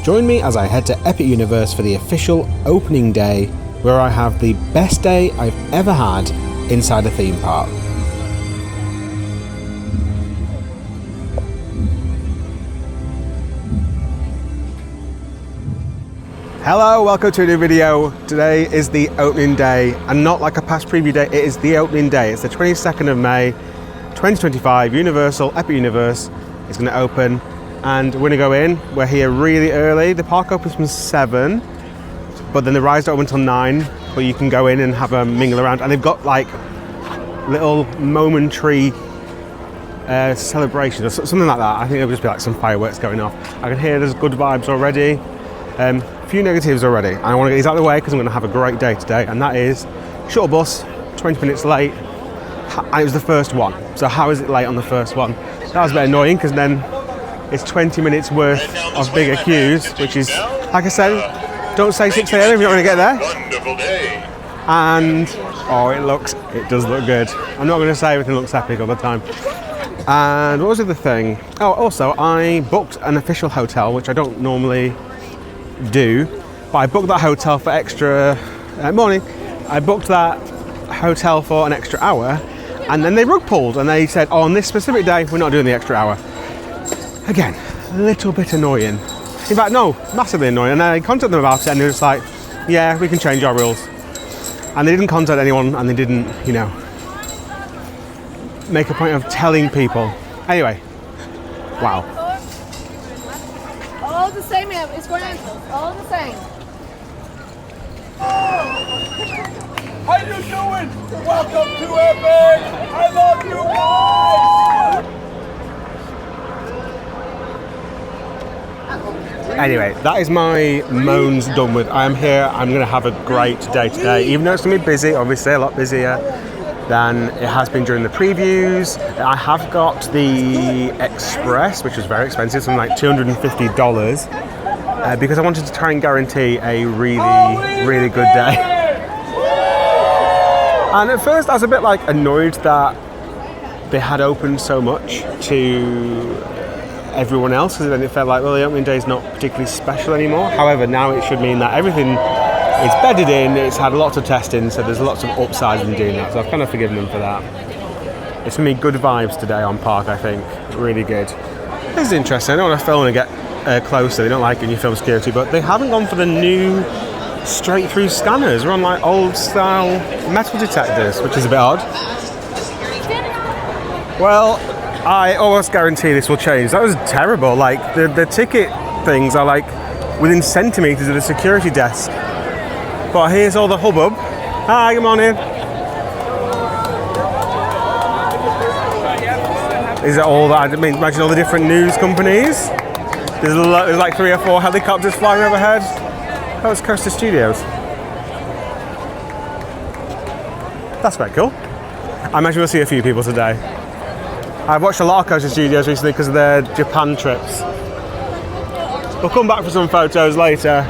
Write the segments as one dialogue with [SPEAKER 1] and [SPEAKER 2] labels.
[SPEAKER 1] Join me as I head to Epic Universe for the official opening day, where I have the best day I've ever had inside a theme park. Hello, welcome to a new video. Today is the opening day, and not like a past preview day, it is the opening day. It's the 22nd of May, 2025, Universal Epic Universe is going to open, and we're going to go in. We're here really early. The park opens from 7, but then the rides don't open until 9, but you can go in and have a mingle around, and they've got like little momentary celebrations or something like that. I think it'll just be like some fireworks going off. I can hear there's good vibes already. A few negatives already. I want to get these out of the way because I'm going to have a great day today, and that is shuttle bus, 20 minutes late, and it was the first one. So how is it late on the first one? That was a bit annoying because then it's 20 minutes worth of bigger queues, which is, like I said, don't say 6 a.m. if you're not going to get there.
[SPEAKER 2] Wonderful day.
[SPEAKER 1] And, oh, it does look good. I'm not going to say everything looks epic all the time. And what was the other thing? Oh, also, I booked an official hotel, which I don't normally do, but I booked that hotel for extra morning. I booked that hotel for an extra hour, and then they rug pulled and they said, oh, on this specific day we're not doing the extra hour. Again, a little bit annoying. In fact, no, massively annoying. And I contacted them about it, and they were just like, yeah, we can change our rules. And they didn't contact anyone, and they didn't, make a point of telling people. Anyway, wow.
[SPEAKER 3] All the same, it's grand. All the same.
[SPEAKER 2] How you doing? Welcome to Epic. I love you guys.
[SPEAKER 1] Anyway, that is my moans done with. I am here. I'm going to have a great day today, even though it's going to be busy, obviously a lot busier than it has been during the previews. I have got the Express, which was very expensive, something like $250, because I wanted to try and guarantee a really, really good day. And at first I was a bit annoyed that they had opened so much to everyone else, because then it felt like, well, the opening day is not particularly special anymore. However, now it should mean that everything is bedded in, it's had lots of testing, so there's lots of upsides in doing that, so I've kind of forgiven them for that. It's going to be good vibes today on park, I think. Really good. This is interesting. I don't want to film and get closer. They don't like it when you film security, but they haven't gone for the new straight through scanners. We're on old style metal detectors, which is a bit odd. Well, I almost guarantee this will change. That was terrible. The ticket things are within centimetres of the security desk. But here's all the hubbub. Hi, good morning. Is it all that? I mean, imagine all the different news companies. There's like 3 or 4 helicopters flying overhead. That was Coaster Studios. That's quite cool. I imagine we'll see a few people today. I've watched a lot of Coaster Studios recently because of their Japan trips. We'll come back for some photos later.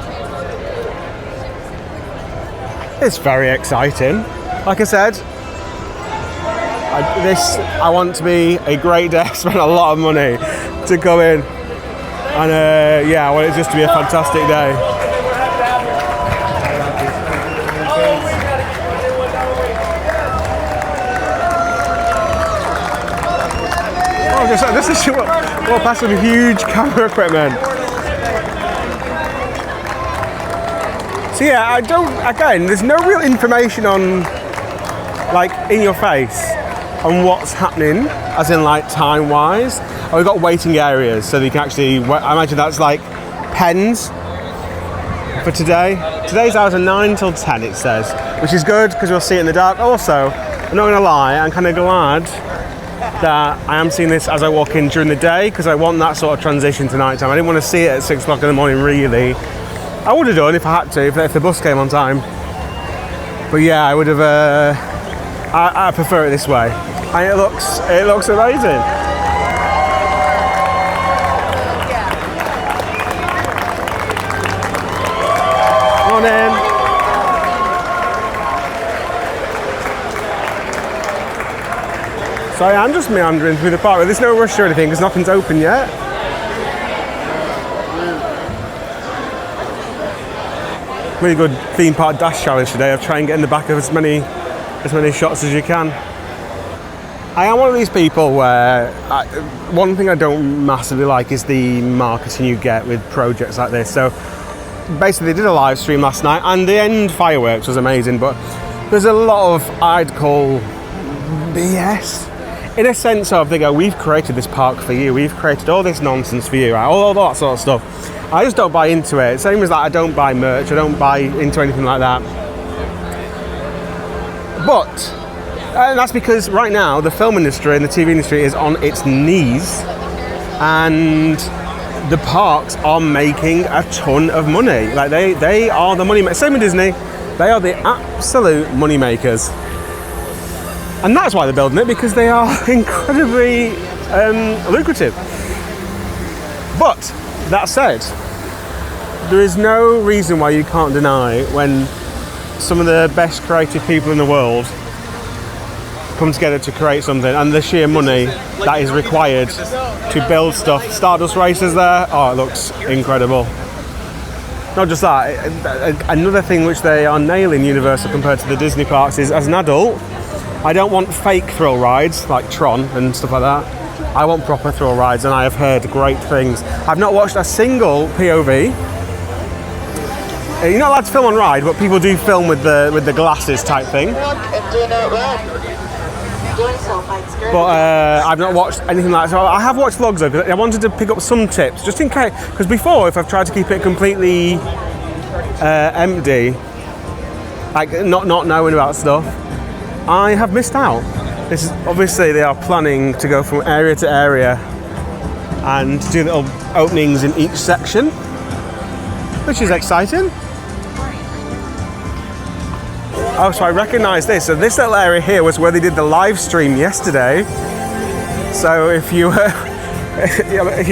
[SPEAKER 1] It's very exciting. Like I said, I want to be a great day. I spent a lot of money to come in, and I want it just to be a fantastic day. Oh, this is what past with huge camera equipment. So yeah, there's no real information on, in your face, on what's happening, as in time-wise. Oh, we've got waiting areas, so that you can actually, I imagine that's pens for today. Today's hours are 9 till 10, it says, which is good, because we'll see it in the dark. Also, I'm not going to lie, I'm kind of glad that I am seeing this as I walk in during the day, because I want that sort of transition to night time. I didn't want to see it at 6 o'clock in the morning, really. I would have done if I had to, if the bus came on time. But yeah, I would have. I prefer it this way, and it looks amazing. Morning. So I'm just meandering through the park. There's no rush or anything because nothing's open yet. really good theme park dash challenge today of trying to get in the back of as many shots as you can. I am one of these people where one thing I don't massively like is the marketing you get with projects like this. So basically they did a live stream last night and the end fireworks was amazing, but there's a lot of, I'd call, BS. In a sense of, they go, we've created this park for you, we've created all this nonsense for you, right? all that sort of stuff. I just don't buy into it. Same as that, I don't buy merch, I don't buy into anything like that. But, and that's because right now, the film industry and the TV industry is on its knees, and the parks are making a ton of money. Like, they are the money, same with Disney, they are the absolute money makers. And that's why they're building it, because they are incredibly lucrative. But, that said, there is no reason why you can't deny when some of the best creative people in the world come together to create something, and the sheer money that is required to build stuff. Stardust Racers there, oh, it looks incredible. Not just that, another thing which they are nailing Universal compared to the Disney parks is, as an adult, I don't want fake thrill rides like Tron and stuff like that. I want proper thrill rides, and I have heard great things. I've not watched a single POV. You're not allowed to film on ride, but people do film with the glasses type thing. But I've not watched anything like that. So I have watched vlogs though, because I wanted to pick up some tips, just in case. Because before, if I've tried to keep it completely empty, like not knowing about stuff, I have missed out. This is obviously, they are planning to go from area to area and do little openings in each section, which is exciting. Oh, so I recognise this. So this little area here was where they did the live stream yesterday. So if you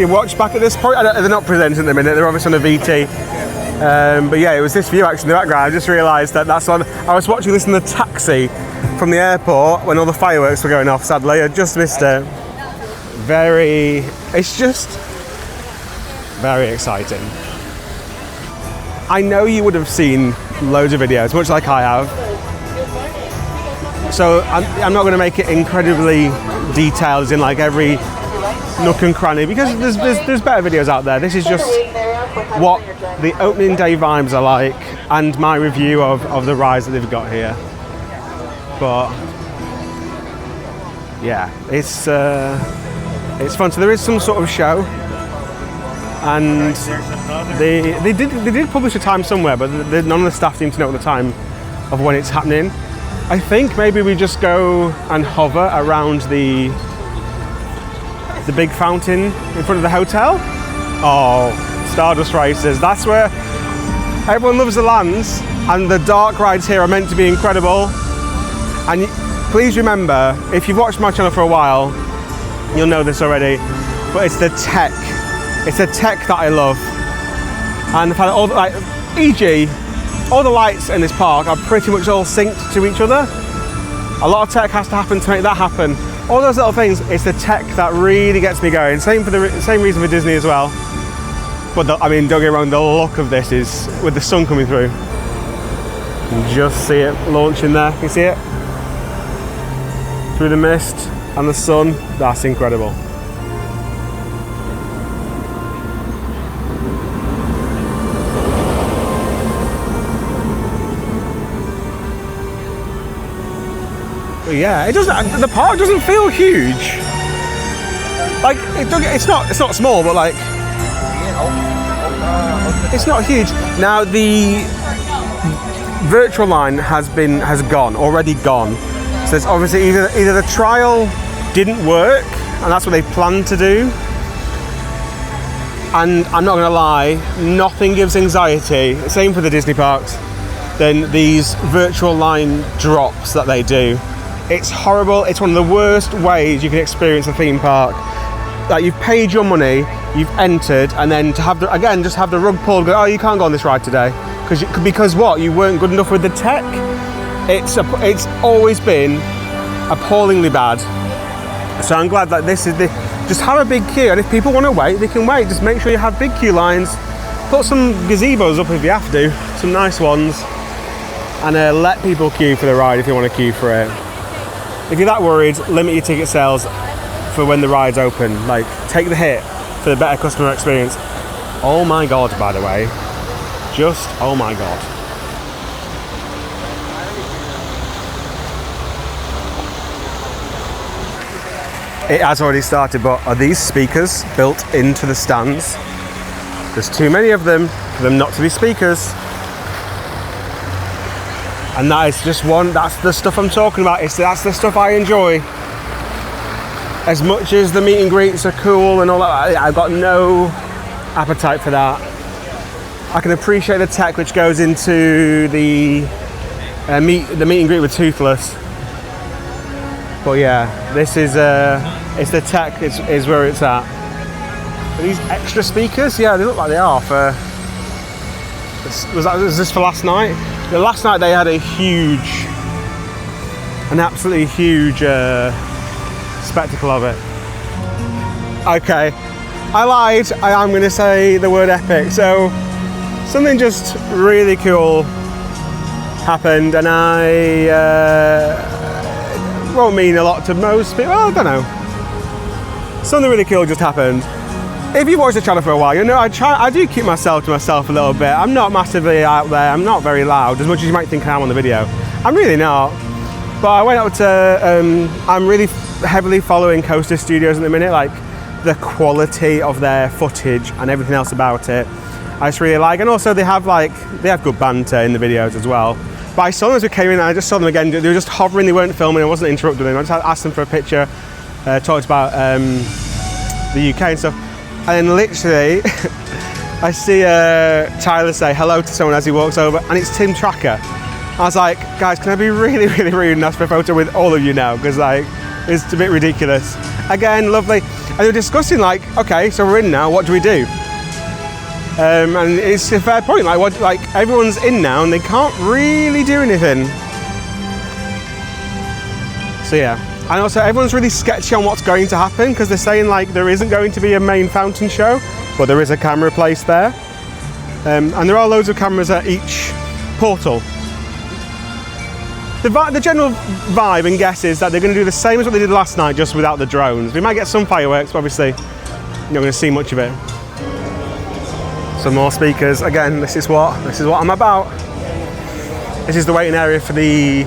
[SPEAKER 1] watch back at this point, they're not presenting at the minute, they're obviously on a VT. But yeah, it was this view actually in the background. I just realised that's on. I was watching this in the taxi from the airport when all the fireworks were going off, sadly. I just missed it. It's just very exciting. I know you would have seen loads of videos, much like I have. So I'm not going to make it incredibly detailed as in like every nook and cranny, because there's better videos out there. This is just what the opening day vibes are like and my review of the rides that they've got here. But yeah, it's fun. So there is some sort of show, and they did publish a time somewhere, but none of the staff seem to know at the time of when it's happening. I think maybe we just go and hover around the big fountain in front of the hotel. Oh, Stardust Racers, that's where everyone loves the lands, and the dark rides here are meant to be incredible. And please remember, if you've watched my channel for a while, you'll know this already, but it's the tech. It's the tech that I love. And the fact that all the, like, e.g., all the lights in this park are pretty much all synced to each other. A lot of tech has to happen to make that happen. All those little things, it's the tech that really gets me going. Same reason for Disney as well. But I mean, don't get me wrong, the look of this is, with the sun coming through, you can just see it launching there. Can you see it? Through the mist and the sun, that's incredible. But yeah, it doesn't. The park doesn't feel huge. Like it's not small, but like it's not huge. Now the virtual line has already gone. So it's obviously either the trial didn't work, and that's what they planned to do. And I'm not going to lie, nothing gives anxiety, same for the Disney parks, than these virtual line drops that they do. It's horrible. It's one of the worst ways you can experience a theme park. Like, you've paid your money, you've entered, and then to have just have the rug pulled, go, oh, you can't go on this ride today because what? You weren't good enough with the tech. It's always been appallingly bad. So I'm glad that this is just have a big queue, and if people want to wait, they can wait. Just make sure you have big queue lines. Put some gazebos up if you have to, some nice ones, and let people queue for the ride if you want to queue for it. If you're that worried, limit your ticket sales for when the ride's open. Like, take the hit for the better customer experience. Oh my god, by the way. Just, oh my god. It has already started, but are these speakers built into the stands? There's too many of them for them not to be speakers. And that is just one, that's the stuff I'm talking about. That's the stuff I enjoy. As much as the meet and greets are cool and all that, I've got no appetite for that. I can appreciate the tech which goes into the meet and greet with Toothless. But yeah, this is it's the tech is where it's at. Are these extra speakers? Yeah, they look like they are for. Was this for last night? Yeah, last night they had an absolutely huge spectacle of it. Okay, I lied. I am going to say the word epic. So something just really cool happened, and I won't mean a lot to most people. Well, I don't know. Something really cool just happened. If you've watched the channel for a while, you know I do keep myself to myself a little bit. I'm not massively out there. I'm not very loud, as much as you might think I am on the video. I'm really not. But I went up to. I'm really heavily following Coaster Studios at the minute. Like the quality of their footage and everything else about it, I just really like. And also they have good banter in the videos as well. But I saw them as we came in, and I just saw them again. They were just hovering. They weren't filming. I wasn't interrupting them. I just asked them for a picture. Talked about the UK and stuff. And then literally, I see Tyler say hello to someone as he walks over, and it's Tim Tracker. I was like, guys, can I be really, really rude and ask for a photo with all of you now? Because like, it's a bit ridiculous. Again, lovely. And they were discussing like, okay, so we're in now, what do we do? And it's a fair point, like everyone's in now and they can't really do anything. So yeah. And also everyone's really sketchy on what's going to happen, because they're saying like there isn't going to be a main fountain show, but there is a camera placed there. And there are loads of cameras at each portal. The general vibe and guess is that they're going to do the same as what they did last night, just without the drones. We might get some fireworks, but obviously you're not going to see much of it. Some more speakers. Again, this is what I'm about. This is the waiting area for the.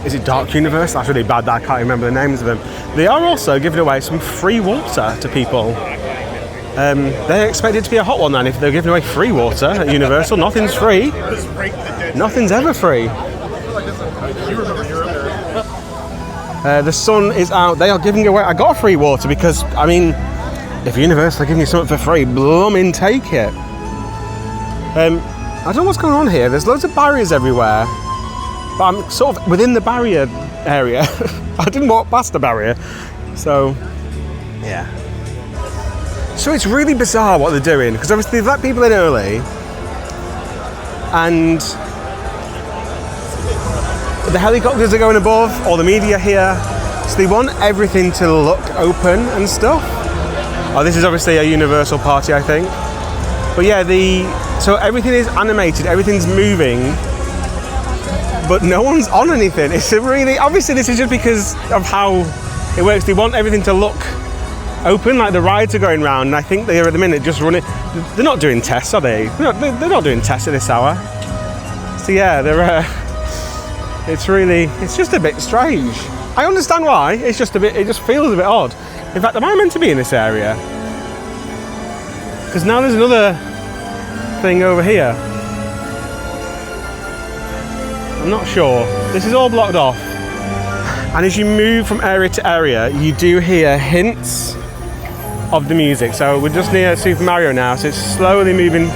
[SPEAKER 1] Is it Dark Universe? That's really bad that I can't remember the names of them. They are also giving away some free water to people. They expect it to be a hot one then if they're giving away free water at Universal. Nothing's free. Nothing's ever free. The sun is out. They are giving away. I got free water because, I mean, if Universal are giving you something for free, blooming take it. I don't know what's going on here. There's loads of barriers everywhere. But I'm sort of within the barrier area. I didn't walk past the barrier. So, yeah. So it's really bizarre what they're doing, because obviously they've let people in early. And the helicopters are going above, all the media here. So they want everything to look open and stuff. Oh, this is obviously a Universal party, I think. But yeah, so everything is animated, everything's moving. But no one's on anything. It's a really, obviously this is just because of how it works. They want everything to look open, like the rides are going round, and I think they're at the minute just running. They're not doing tests, are they? They're not doing tests at this hour. So yeah, it's just a bit strange. I understand why, it just feels a bit odd. In fact, am I meant to be in this area? Because now there's another thing over here. I'm not sure. This is all blocked off. And as you move from area to area, you do hear hints of the music. So we're just near Super Mario now, so it's slowly moving.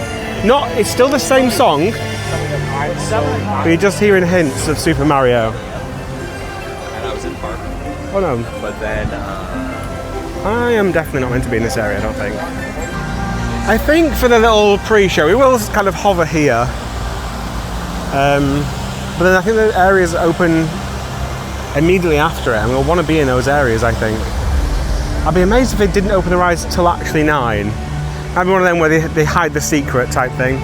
[SPEAKER 1] It's still the same song, but you're just hearing hints of Super Mario.
[SPEAKER 4] And I was in the park.
[SPEAKER 1] Oh no.
[SPEAKER 4] But then...
[SPEAKER 1] I am definitely not meant to be in this area, I don't think. I think for the little pre-show, we will kind of hover here. But then I think the areas open immediately after it, and we'll want to be in those areas, I think. I'd be amazed if they didn't open the rides till actually 9. Might be one of them where they hide the secret type thing.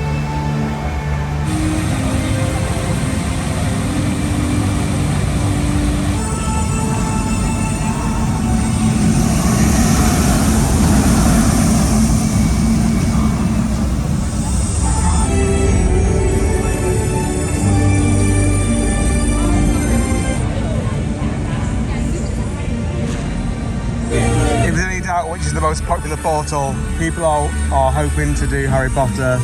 [SPEAKER 1] If there's any doubt which is the most popular portal, people are hoping to do Harry Potter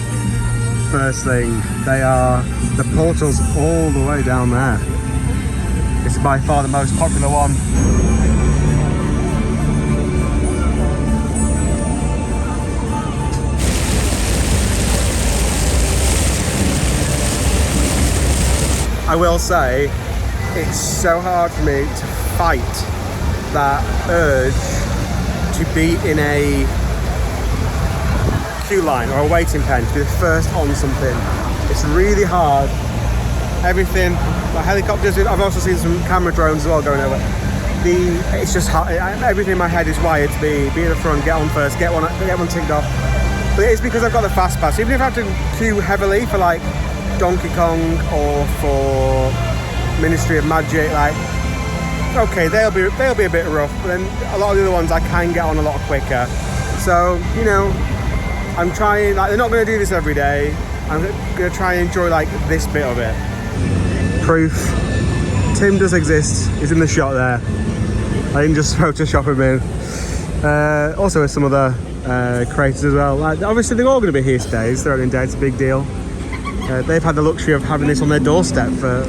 [SPEAKER 1] first thing. They are the portals all the way down there. It's by far the most popular one. I will say, it's so hard for me to fight that urge to be in a queue line or a waiting pen to be the first on something. It's really hard. Everything, like helicopters, I've also seen some camera drones as well going over. It's just hard. Everything in my head is wired to be at the front, get on first, get one ticked off. But it's because I've got the fast pass. Even if I have to queue heavily for like Donkey Kong or for Ministry of Magic, like, okay, they'll be a bit rough, but then a lot of the other ones I can get on a lot quicker. So, you know, I'm trying, like, they're not going to do this every day. I'm going to try and enjoy, like, this bit of it. Proof. Tim does exist. He's in the shot there. I didn't just Photoshop him in. Also with some other creators as well. Like, obviously, they're all going to be here today. It's their opening day. It's a big deal. They've had the luxury of having this on their doorstep for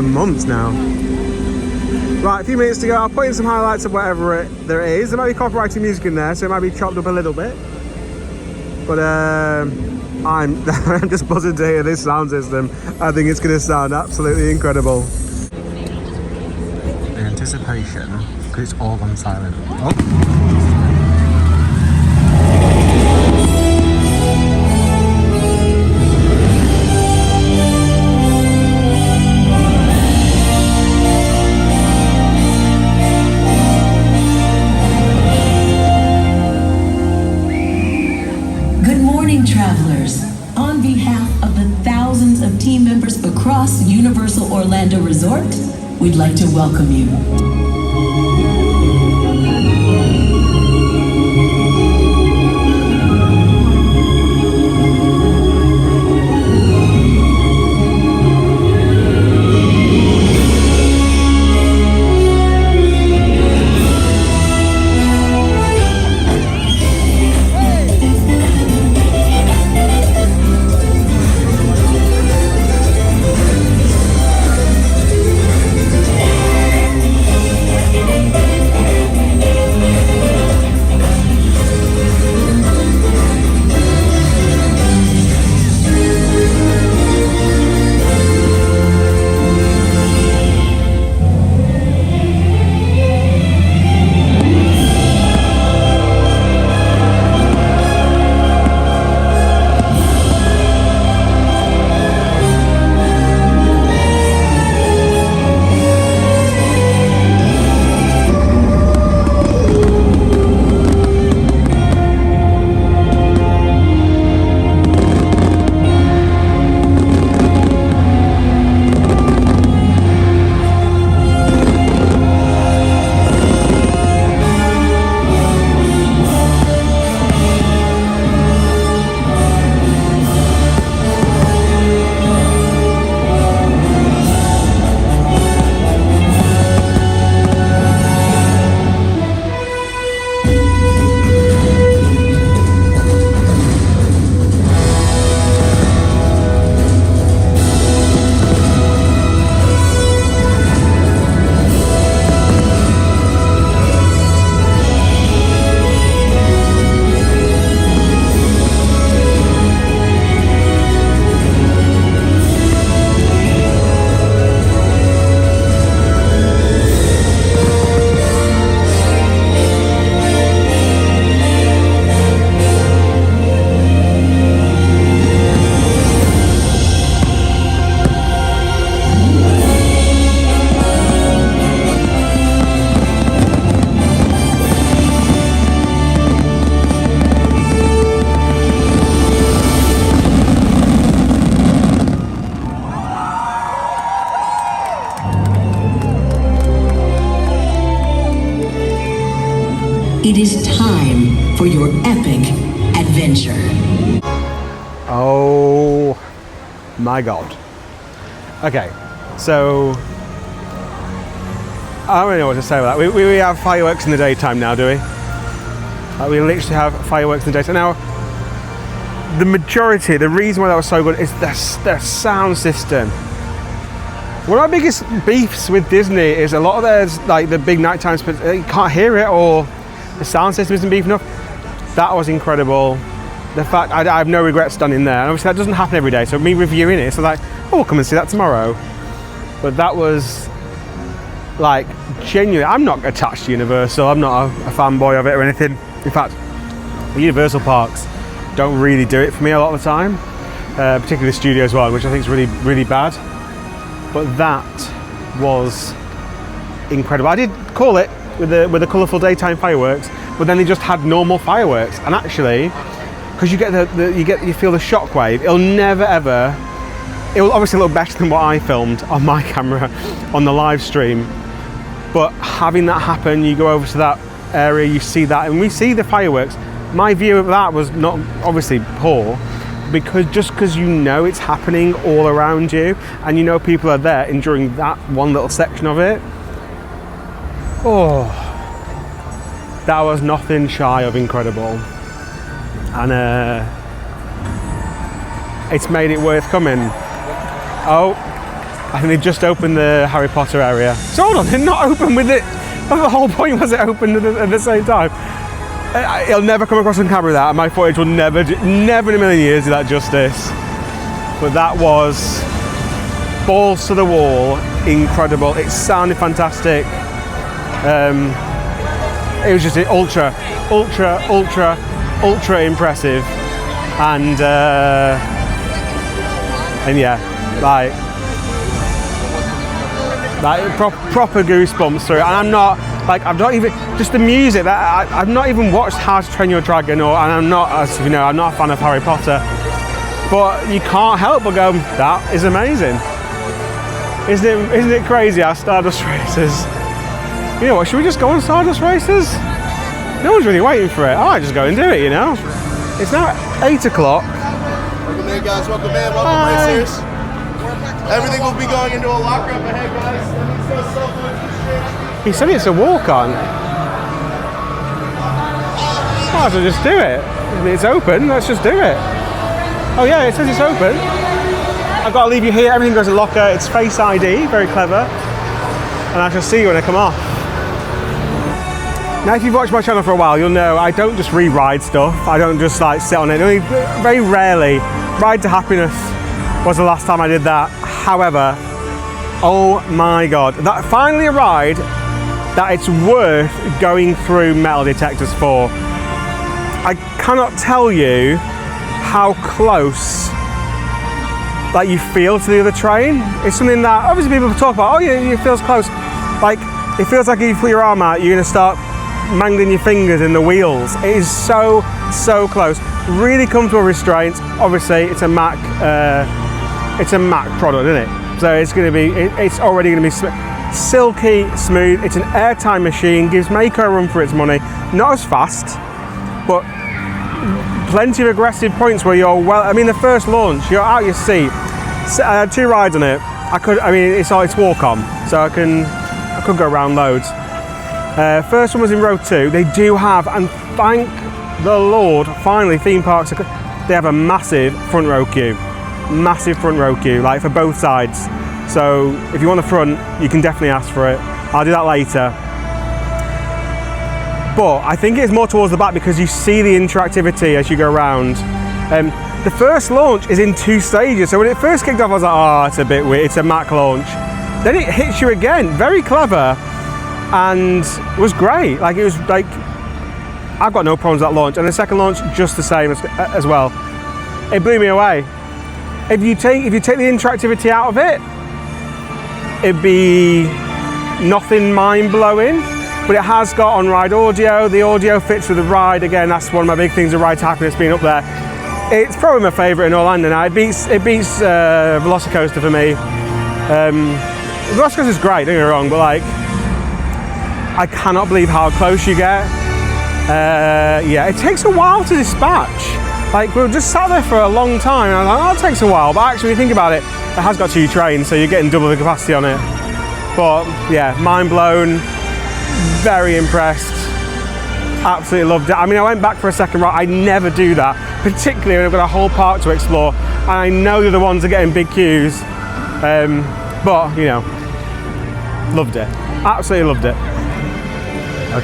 [SPEAKER 1] months now. Right, a few minutes to go. I'll put in some highlights of whatever there is. There might be copyrighted music in there, so it might be chopped up a little bit. But I'm just buzzing to hear this sound system. I think it's going to sound absolutely incredible. In anticipation, because it's all gone silent. Oh.
[SPEAKER 5] Travelers, on behalf of the thousands of team members across Universal Orlando Resort, we'd like to welcome you. for your epic adventure.
[SPEAKER 1] Oh my God. Okay, so I don't really know what to say about that. We have fireworks in the daytime now, do we? We literally have fireworks in the daytime. Now, the majority, the reason why that was so good is their sound system. One of my biggest beefs with Disney is a lot of theirs, like the big nighttime, you can't hear it, or the sound system isn't beef enough. That was incredible. The fact, I have no regrets done in there. And obviously that doesn't happen every day, so me reviewing it, so like, oh, we'll come and see that tomorrow. But that was, like, genuine. I'm not attached to Universal. I'm not a fanboy of it or anything. In fact, the Universal parks don't really do it for me a lot of the time, particularly the Studios one, which I think is really, really bad. But that was incredible. I did call it with the colourful daytime fireworks, but then they just had normal fireworks. And actually, because you get you feel the shockwave, it'll never ever. It will obviously look better than what I filmed on my camera on the live stream. But having that happen, you go over to that area, you see that, and we see the fireworks. My view of that was not obviously poor, because you know it's happening all around you, and you know people are there enjoying that one little section of it. Oh, that was nothing shy of incredible, and it's made it worth coming. Oh, I think they've just opened the Harry Potter area. So hold on, they're not open with it. The whole point was it opened at the same time. It'll never come across on camera that, and my footage will never in a million years do that justice. But that was balls to the wall, incredible. It sounded fantastic. It was just ultra impressive, and yeah, like proper goosebumps through it. And I'm not even just the music. That I've not even watched How to Train Your Dragon, and I'm not, as you know, I'm not a fan of Harry Potter. But you can't help but go, that is amazing. Isn't it crazy how Stardust Races? You know what? Should we just go on Stardust Races? No one's really waiting for it. I might just go and do it. You know, it's now 8 o'clock.
[SPEAKER 2] Welcome in, guys. Welcome in. Welcome, racers. Everything will be going into a locker up ahead, guys.
[SPEAKER 1] He said it's a walk-on. Might as well just do it. It's open, let's just do it. Oh yeah, it says it's open. I've got to leave you here, everything goes in locker. It's Face ID, very clever. And I shall see you when I come off. Now if you've watched my channel for a while, you'll know I don't just re-ride stuff. I don't just like sit on it. Only very rarely. Ride to Happiness was the last time I did that. However, oh my God, that finally a ride that it's worth going through metal detectors for. I cannot tell you how close like you feel to the other train. It's something that obviously people talk about, oh yeah, it feels close. Like, it feels like if you put your arm out, you're gonna start mangling your fingers in the wheels. It is so close. Really comfortable restraints. Obviously, it's a Mac product, isn't it? So it's going to be, it's already going to be silky smooth. It's an airtime machine, gives Mako a run for its money. Not as fast, but plenty of aggressive points where you're well. I mean, the first launch, you're out your seat. I had 2 rides on it. It's walk on, so I could go around loads. First one was in row 2. They do have, and thank the Lord, finally theme parks, they have a massive front row queue. Massive front row queue, like for both sides. So if you want the front, you can definitely ask for it. I'll do that later. But I think it's more towards the back because you see the interactivity as you go around. The first launch is in 2 stages. So when it first kicked off, I was like, oh, it's a bit weird. It's a Mac launch. Then it hits you again. Very clever. And it was great. Like, it was like, I've got no problems with that launch. And the second launch, just the same as well. It blew me away. If you take the interactivity out of it, it'd be nothing mind-blowing. But it has got on-ride audio. The audio fits with the ride. Again, that's one of my big things of Ride to Happiness being up there. It's probably my favourite in Orlando now. It beats Velocicoaster for me. Velocicoaster is great, don't get me wrong, but like, I cannot believe how close you get. Yeah, it takes a while to dispatch. Like, we were just sat there for a long time, and I was like, oh, that takes a while. But actually, when you think about it, it has got 2 trains, so you're getting double the capacity on it. But yeah, mind blown, very impressed, absolutely loved it. I mean, I went back for a second ride. I never do that, particularly when I've got a whole park to explore, and I know they're the ones that are getting big queues. But, you know, loved it, absolutely loved it.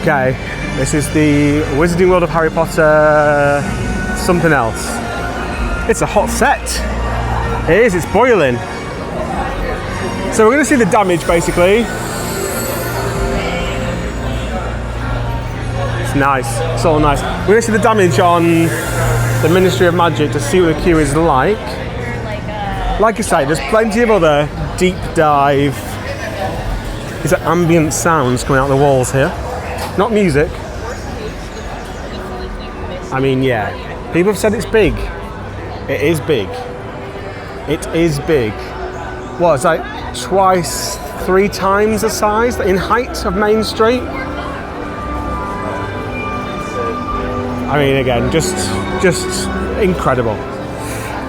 [SPEAKER 1] Okay, this is the Wizarding World of Harry Potter something else. It's a hot set. It is, it's boiling. So we're going to see the damage basically. It's nice, it's all nice. We're going to see the damage on the Ministry of Magic to see what the queue is like. Like I say, there's plenty of other deep dive. These are ambient sounds coming out of the walls here. Not music. I mean, yeah. People have said it's big. It is big. It is big. What, it's like twice, 3 times the size in height of Main Street? I mean, again, just incredible.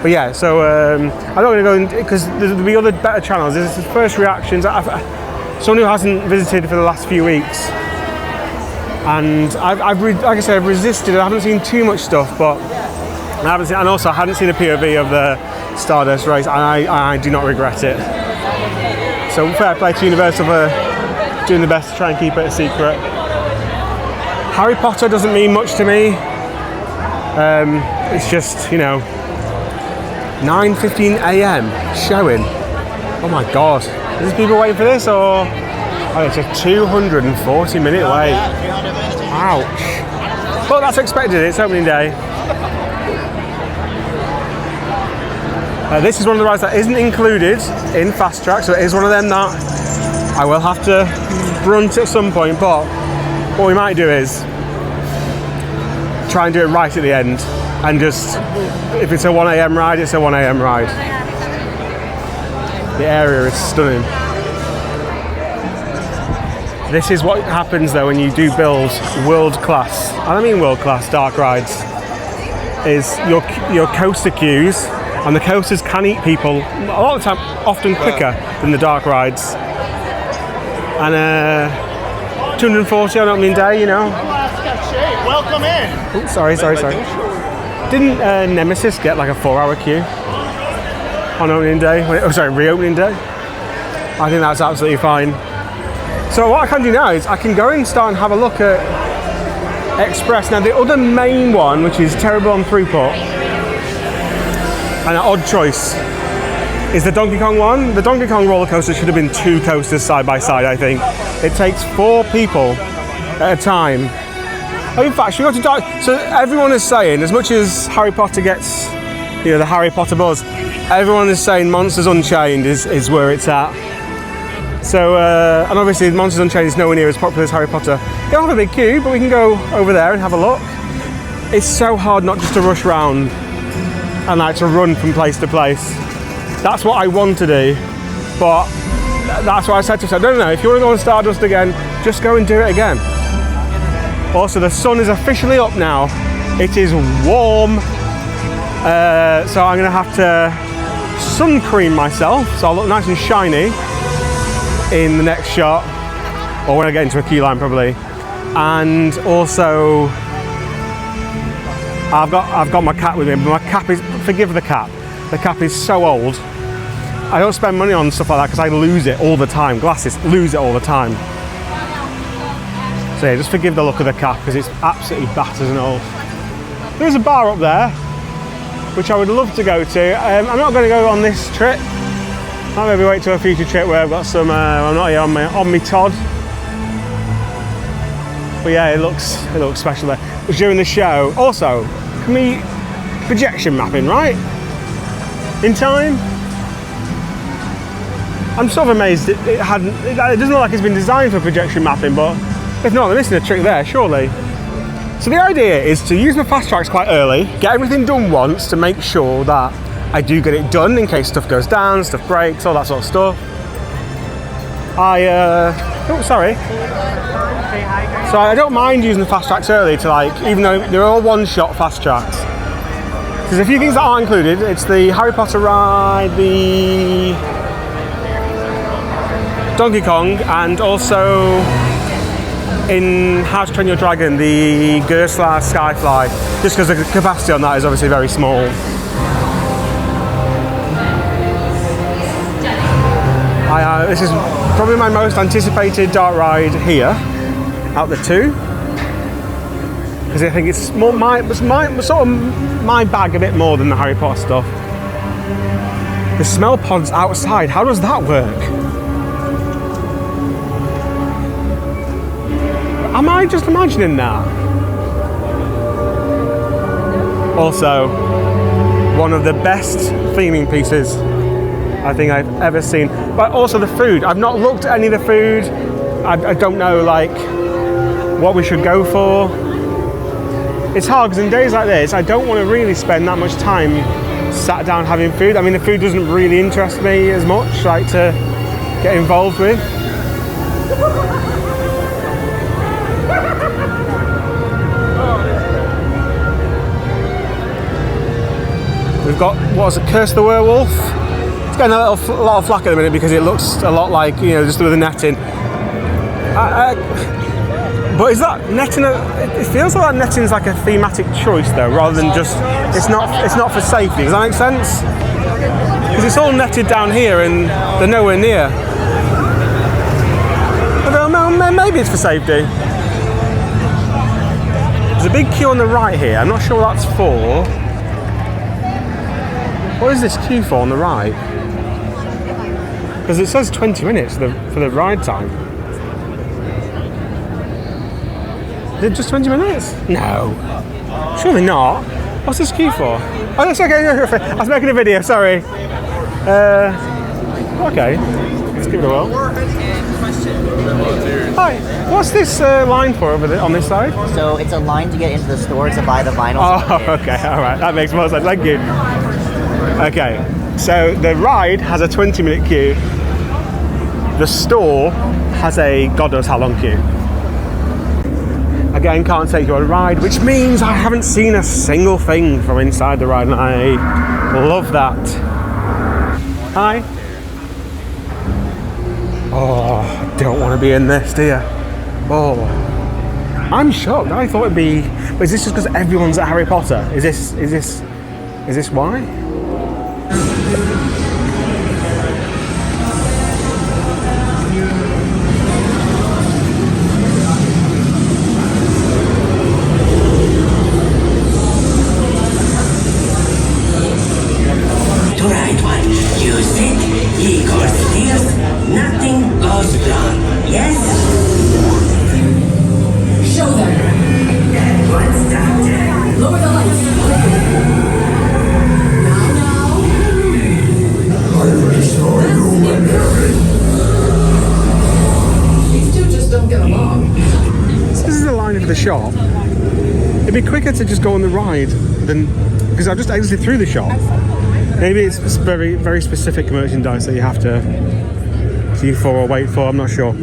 [SPEAKER 1] But yeah, so I'm not going to go in, because there'll be other better channels. This is the first reactions. Someone who hasn't visited for the last few weeks. And like I said, I've resisted. I haven't seen too much stuff, but I haven't seen, and also I hadn't seen a POV of the Stardust race, and I do not regret it. So fair play to Universal for doing the best to try and keep it a secret. Harry Potter doesn't mean much to me. It's just, you know, 9:15 a.m. showing. Oh my God, is people waiting for this, or? Oh, it's a 240-minute wait. Ouch. But that's expected, it's opening day. This is one of the rides that isn't included in Fast Track, so it is one of them that I will have to brunt at some point, but what we might do is try and do it right at the end, and just, if it's a 1 a.m. ride, it's a 1 a.m. ride. The area is stunning. This is what happens though when you do build world-class, and I mean world-class dark rides, is your coaster queues, and the coasters can eat people a lot of the time, often quicker than the dark rides. And 240 on opening day, you know.
[SPEAKER 2] Welcome in.
[SPEAKER 1] Oops, sorry. Didn't Nemesis get like a 4-hour queue on opening day? Reopening day? I think that's absolutely fine. So what I can do now is I can go and start and have a look at Express. Now the other main one, which is terrible on throughput and an odd choice, is the Donkey Kong one. The Donkey Kong roller coaster should have been 2 coasters side by side, I think. It takes 4 people at a time. Oh, in fact, should we go to Dark? So everyone is saying, as much as Harry Potter gets, you know, the Harry Potter buzz, everyone is saying Monsters Unchained is where it's at. So, and obviously Monsters Unchained is nowhere near as popular as Harry Potter. We don't have a big queue, but we can go over there and have a look. It's so hard not just to rush around and like to run from place to place. That's what I want to do, but that's what I said to myself, no, if you want to go on Stardust again, just go and do it again. Also, the sun is officially up now. It is warm, so I'm going to have to sun cream myself, so I'll look nice and shiny in the next shot, or when I get into a queue line probably. And also I've got my cat with me, but my cap is, forgive the cap is so old. I don't spend money on stuff like that because I lose it all the time. Glasses, lose it all the time. So yeah, just forgive the look of the cap because it's absolutely battered and old. There's a bar up there which I would love to go to. I'm not going to go on this trip. I'll maybe wait till a future trip where I've got some, I'm not here on my Todd. But yeah, it looks special there. It was during the show. Also, can we, projection mapping, right? In time? I'm sort of amazed it doesn't look like it's been designed for projection mapping, but if not, they're missing a trick there, surely. So the idea is to use my fast tracks quite early, get everything done once to make sure that I do get it done in case stuff goes down, stuff breaks, all that sort of stuff. So I don't mind using the fast tracks early to like, even though they're all one-shot fast tracks. There's a few things that aren't included. It's the Harry Potter ride, the Donkey Kong, and also in How to Train Your Dragon, the Gerslar Skyfly, just because the capacity on that is obviously very small. This is probably my most anticipated dark ride here, out the two, because I think it's more my bag a bit more than the Harry Potter stuff. The smell pods outside, how does that work? Am I just imagining that? Also, one of the best theming pieces I think I've ever seen. But also the food. I've not looked at any of the food. I don't know like what we should go for. It's hard because in days like this, I don't want to really spend that much time sat down having food. I mean, the food doesn't really interest me as much, like to get involved with. We've got, what's it, Curse the Werewolf? It's getting a lot of flack at the minute because it looks a lot like, you know, just with the netting. But is that netting, it feels like that netting is like a thematic choice though, rather than just, it's not for safety. Does that make sense? Because it's all netted down here and they're nowhere near. I don't know, maybe it's for safety. There's a big queue on the right here. I'm not sure what that's for. What is this queue for on the right? Because it says 20 minutes for the ride time. Is it just 20 minutes? No. Surely not. What's this queue for? Oh, that's okay. I was making a video, sorry. Okay. Let's give it a whirl. Hi. What's this line for over on this side?
[SPEAKER 6] So it's a line to get into the store to buy the vinyl.
[SPEAKER 1] Oh, okay. All right. That makes more sense. Thank you. Okay, so the ride has a 20-minute queue. The store has a God knows how long queue. Again, can't take you on a ride, which means I haven't seen a single thing from inside the ride, and I love that. Hi. Oh, I don't want to be in this, do you? Oh, I'm shocked. I thought it'd be. But is this just because everyone's at Harry Potter? Is this why?
[SPEAKER 7] To right one, you sit, he goes steals, nothing goes wrong. Yes?
[SPEAKER 5] Show them.
[SPEAKER 7] What's that?
[SPEAKER 5] Lower the lights. These two just don't get along.
[SPEAKER 1] This is the line for the shop. It'd be quicker to just go on the ride than, because I've just exited through the shop. Maybe it's very, very specific merchandise that you have to queue for or wait for, I'm not sure.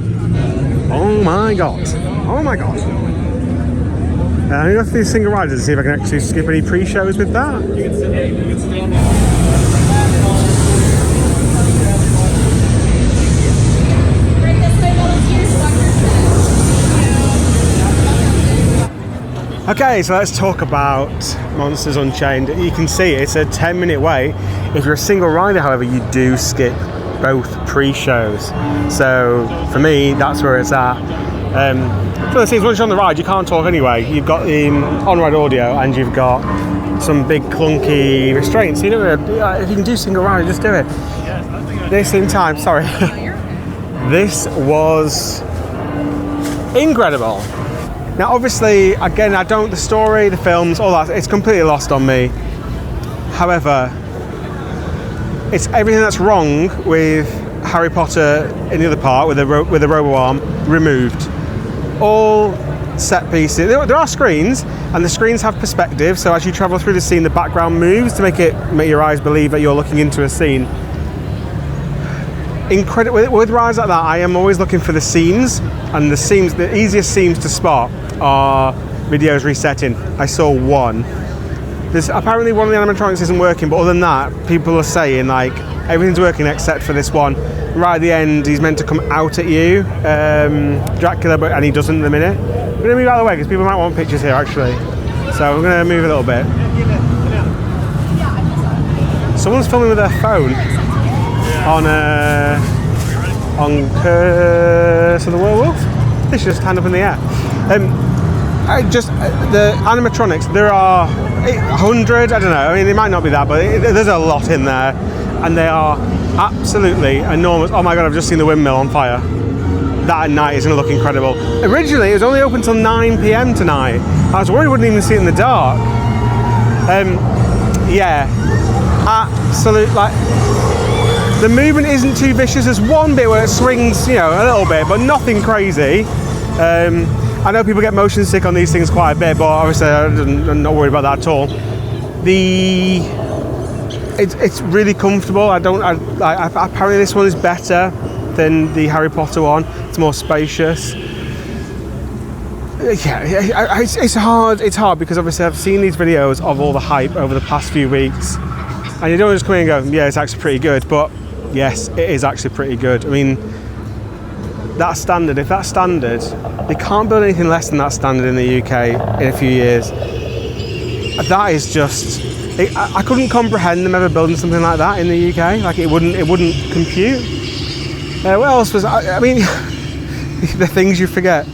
[SPEAKER 1] Oh my god. Oh my god. I'm going to go through single riders and see if I can actually skip any pre-shows with that. Okay, so let's talk about Monsters Unchained. You can see it's a 10-minute wait. If you're a single rider, however, you do skip both pre-shows. So for me, that's where it's at. For the things, once you're on the ride, you can't talk anyway. You've got the on-ride audio and you've got some big clunky restraints. You know, if you can do single rider, just do it. This in time, sorry. This was incredible. Now, obviously, again, the story, the films, all that, it's completely lost on me. However, it's everything that's wrong with Harry Potter in the other part, with the robo arm, removed. All set pieces. There are screens, and the screens have perspective, so as you travel through the scene, the background moves to make your eyes believe that you're looking into a scene. incredible with rides like that. I am always looking for the seams, and the easiest seams to spot are videos resetting. I saw one. There's apparently one of the animatronics isn't working, but other than that, people are saying like everything's working except for this one. Right at the end, he's meant to come out at you, Dracula, and he doesn't in a minute. We're gonna move out of the way because people might want pictures here actually. So we're gonna move a little bit. Someone's filming with their phone on Curse of the Werewolf. This should just hand up in the air. The animatronics, there are 100, I don't know, I mean it might not be that, but there's a lot in there, and they are absolutely enormous. Oh my god, I've just seen the windmill on fire. That at night is going to look incredible. Originally it was only open till 9 PM tonight. I was worried we wouldn't even see it in the dark. Yeah, absolute, like, the movement isn't too vicious. There's one bit where it swings, you know, a little bit, but nothing crazy. I know people get motion sick on these things quite a bit, but obviously I'm not worried about that at all. It's really comfortable. Apparently this one is better than the Harry Potter one. It's more spacious. Yeah, it's hard. It's hard because obviously I've seen these videos of all the hype over the past few weeks, and you don't just come in and go, yeah, it's actually pretty good. But yes, it is actually pretty good. I mean, that standard, if that's standard, they can't build anything less than that standard in the UK in a few years. That is just, I couldn't comprehend them ever building something like that in the UK. Like it wouldn't compute. What else was, I mean, the things you forget.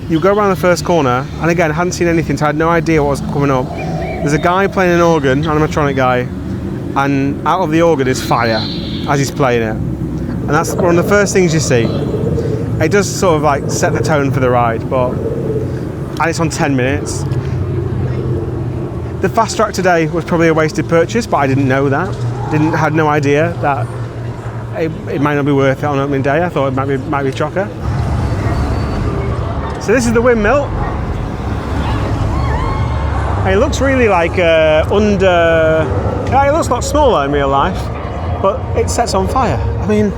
[SPEAKER 1] You go around the first corner, and again, I hadn't seen anything, so I had no idea what was coming up. There's a guy playing an organ, animatronic guy, and out of the organ is fire as he's playing it. And that's one of the first things you see. It does sort of like set the tone for the ride, and it's on 10 minutes. The fast track today was probably a wasted purchase, but I didn't know that. Had no idea that it might not be worth it on opening day. I thought it might be chocker. So this is the windmill. It looks really like it looks a lot smaller in real life, but it sets on fire. I mean,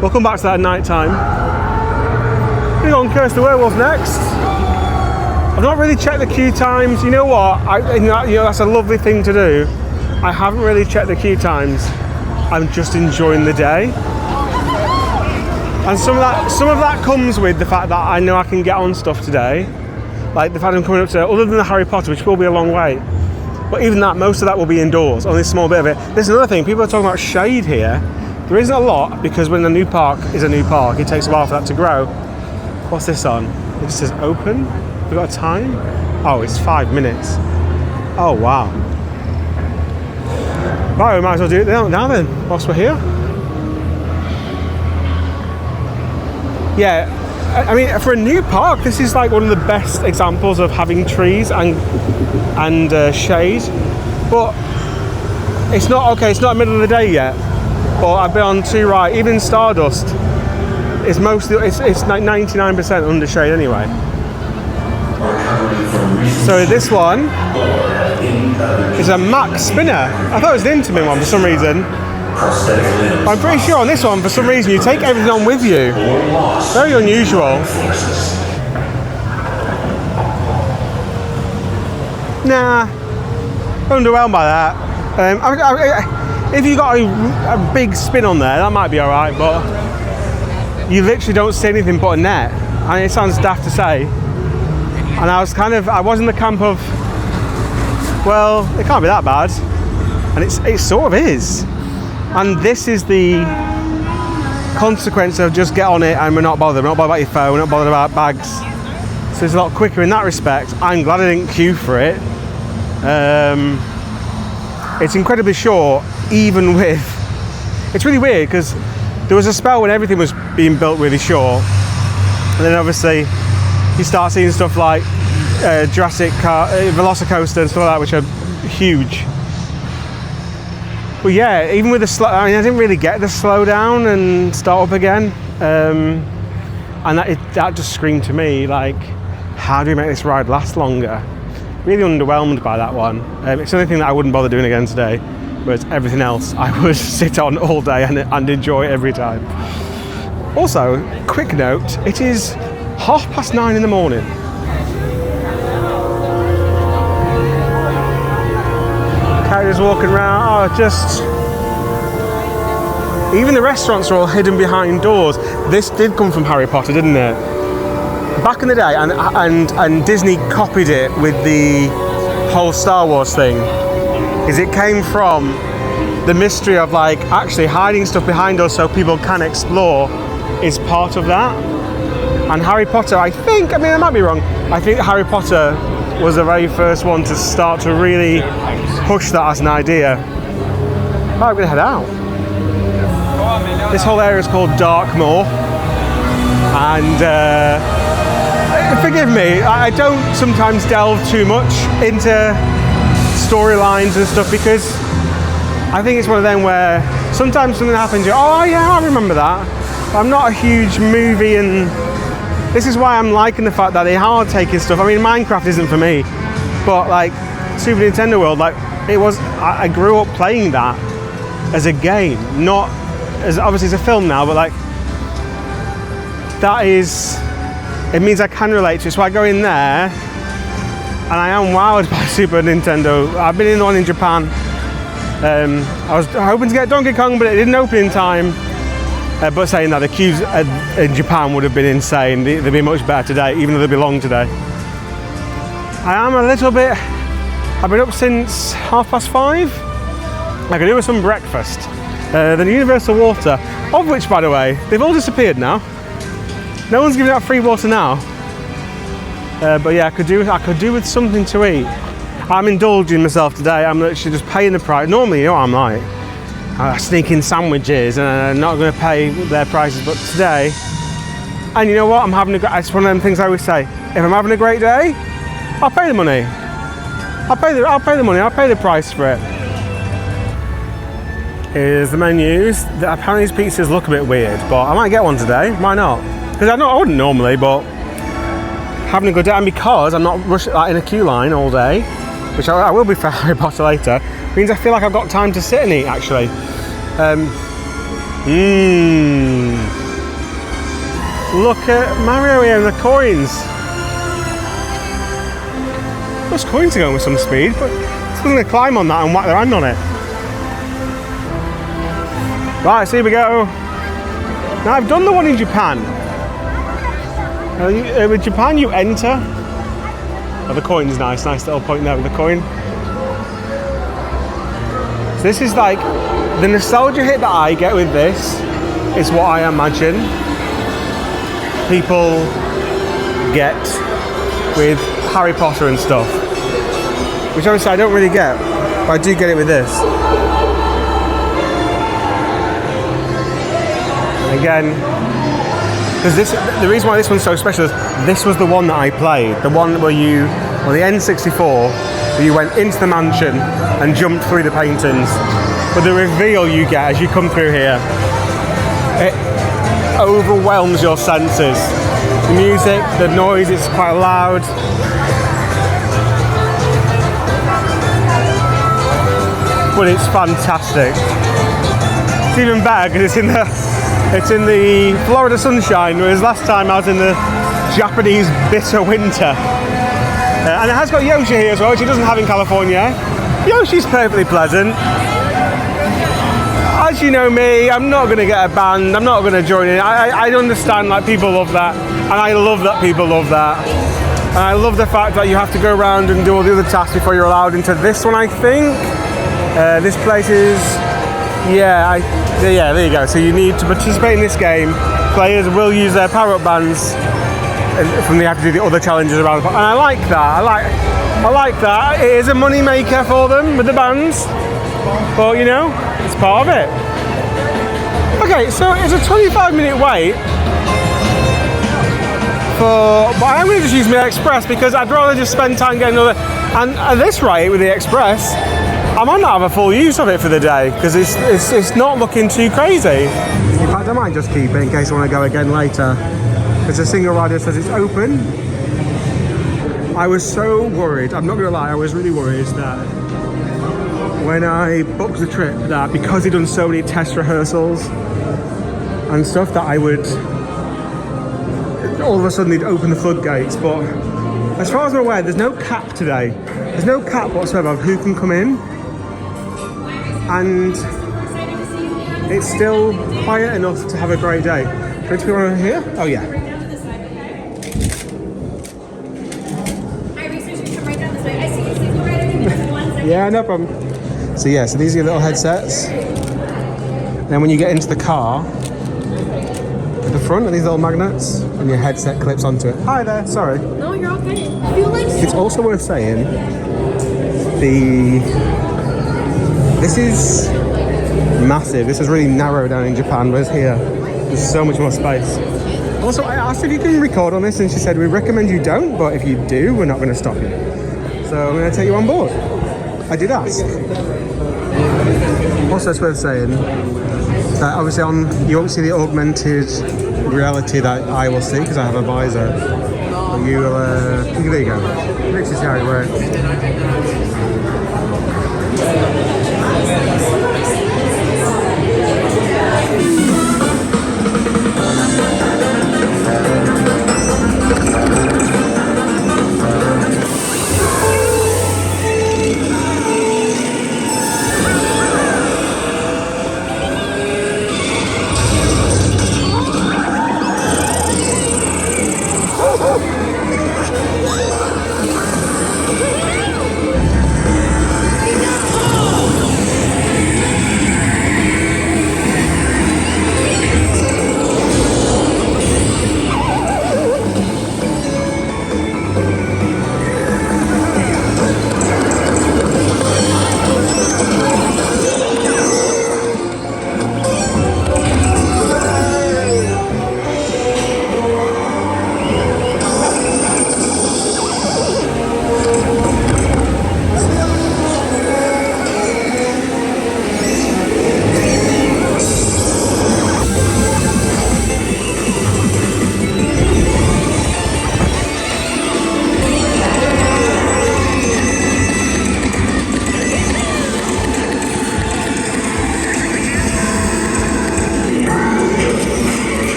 [SPEAKER 1] we'll come back to that at night time. We're going to Curse the Werewolf next. I've not really checked the queue times. You know what? That's a lovely thing to do. I haven't really checked the queue times. I'm just enjoying the day. And some of that comes with the fact that I know I can get on stuff today. Like the fact I'm coming up to, other than the Harry Potter, which will be a long wait. But even that, most of that will be indoors, only a small bit of it. There's another thing, people are talking about shade here. There isn't a lot, because when a new park is a new park, it takes a while for that to grow. What's this on? It just says open. Have we got a time? Oh, it's 5 minutes. Oh, wow. Right, we might as well do it now then, whilst we're here. Yeah, I mean, for a new park, this is like one of the best examples of having trees and shade. But it's not the middle of the day yet. But I've been on 2 rides. Even Stardust, it's like 99% under shade anyway. So this one is a max spinner. I thought it was an Intamin one for some reason. I'm pretty sure on this one, for some reason, you take everything on with you. Very unusual. Nah, underwhelmed by that. If you got a big spin on there, that might be alright, but you literally don't see anything but a net. I mean, it sounds daft to say. And I was in the camp of, well, it can't be that bad. And it sort of is. And this is the consequence of just get on it and we're not bothered. We're not bothered about your phone, we're not bothered about bags. So it's a lot quicker in that respect. I'm glad I didn't queue for it. It's incredibly short, even with... It's really weird because there was a spell when everything was being built really short. And then obviously you start seeing stuff like Jurassic Velocicoaster and stuff like that, which are huge. But yeah, even with the I didn't really get the slow down and start up again. And that just screamed to me, like, how do we make this ride last longer? Really underwhelmed by that one. It's the only thing that I wouldn't bother doing again today. whereas everything else I would sit on all day and enjoy every time. Also, quick note, it is 9:30 in the morning. Carriers walking around, even the restaurants are all hidden behind doors. This did come from Harry Potter, didn't it? Back in the day, and Disney copied it with the whole Star Wars thing, is it came from the mystery of like actually hiding stuff behind us so people can explore is part of that. And Harry Potter, I mean I might be wrong, I think Harry Potter was the very first one to start to really push that as an idea. Right, we're gonna head out. This whole area is called Darkmoor, and forgive me, I don't sometimes delve too much into storylines and stuff because I think it's one of them where sometimes something happens, oh yeah, I remember that. I'm not a huge movie, and this is why I'm liking the fact that they are taking stuff. I mean, Minecraft isn't for me, but like Super Nintendo World, like it was, I grew up playing that as a game, not as obviously it's a film now, but like that is, it means I can relate to it. So I go in there and I am wowed by Super Nintendo. I've been in one in Japan. I was hoping to get Donkey Kong, but it didn't open in time. But saying that, the queues in Japan would have been insane. They'd be much better today, even though they'd be long today. I am a little bit, I've been up since 5:30. I could do with some breakfast. The Universal Water, of which, by the way, they've all disappeared now. No one's giving out free water now. But yeah, I could do with something to eat. I'm indulging myself today. I'm literally just paying the price. Normally, you know what I'm like. I sneak in sandwiches and I'm not going to pay their prices, but today, and you know what, it's one of them things I always say, if I'm having a great day, I'll pay the money. I'll pay the price for it. Here's the menus. Apparently these pizzas look a bit weird, but I might get one today, why not? Because I wouldn't normally, but having a good day, and because I'm not rushing in a queue line all day, which I will be for Harry Potter later, means I feel like I've got time to sit and eat actually. Look at Mario here and the coins. Those coins are going with some speed, but it's going to climb on that and whack their hand on it. Right, so here we go. Now I've done the one in Japan. In Japan you enter. Oh, the coin's nice little point there with the coin. So this is like, the nostalgia hit that I get with this is what I imagine people get with Harry Potter and stuff. Which obviously I don't really get, but I do get it with this. And again, because the reason why this one's so special is this was the one that I played, the one where the N64, where you went into the mansion and jumped through the paintings. But the reveal you get as you come through here, it overwhelms your senses. The music, the noise, it's quite loud. But it's fantastic. It's even better because it's in the Florida sunshine, whereas last time I was in the Japanese bitter winter. And it has got Yoshi here as well, which it doesn't have in California. Yoshi's perfectly pleasant. As you know me, I'm not going to get a band, I'm not going to join in. I understand like people love that, and I love that people love that. And I love the fact that you have to go around and do all the other tasks before you're allowed into this one, I think. This place is, yeah, there you go. So you need to participate in this game. Players will use their power-up bands, and they have to do the other challenges around. And I like that. I like that. It is a money maker for them with the bands, but you know, it's part of it. Okay, so it's a 25-minute wait but I'm going to just use my Express because I'd rather just spend time getting another. And at this rate with the Express, I might not have a full use of it for the day because it's not looking too crazy. In fact, I might just keep it in case I want to go again later. Because a single rider says it's open. I was so worried, I'm not going to lie, I was really worried that when I booked the trip that because he'd done so many test rehearsals and stuff that I would all of a sudden he'd open the floodgates. But as far as I'm aware, there's no cap today. There's no cap whatsoever of who can come in, and it's still quiet enough to have a great day. Going to be around here? Oh yeah. Yeah, no problem. So yeah, so these are your little headsets. Then when you get into the car, at the front are these little magnets, and your headset clips onto it. Hi there, sorry.
[SPEAKER 3] No, you're okay.
[SPEAKER 1] It's also worth saying, this is massive. This is really narrow down in Japan, whereas here, there's so much more space. Also, I asked if you can record on this, and she said, we recommend you don't, but if you do, we're not going to stop you. So I'm going to take you on board. I did ask. Also, it's worth saying that obviously you won't see the augmented reality that I will see because I have a visor. But you will, there you go. Let's see how it works.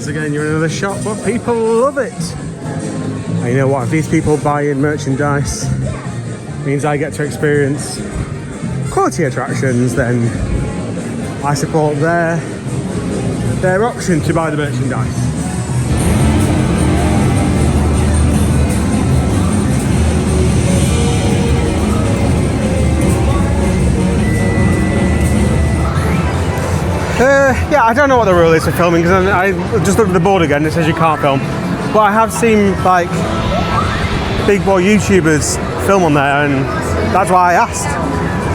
[SPEAKER 1] Again, you're in another shop, but people love it. And you know what? If these people buy in merchandise, means I get to experience quality attractions, then I support their option to buy the merchandise. Yeah, I don't know what the rule is for filming because I just looked at the board again. It says you can't film, but I have seen like big boy YouTubers film on there, and that's why I asked.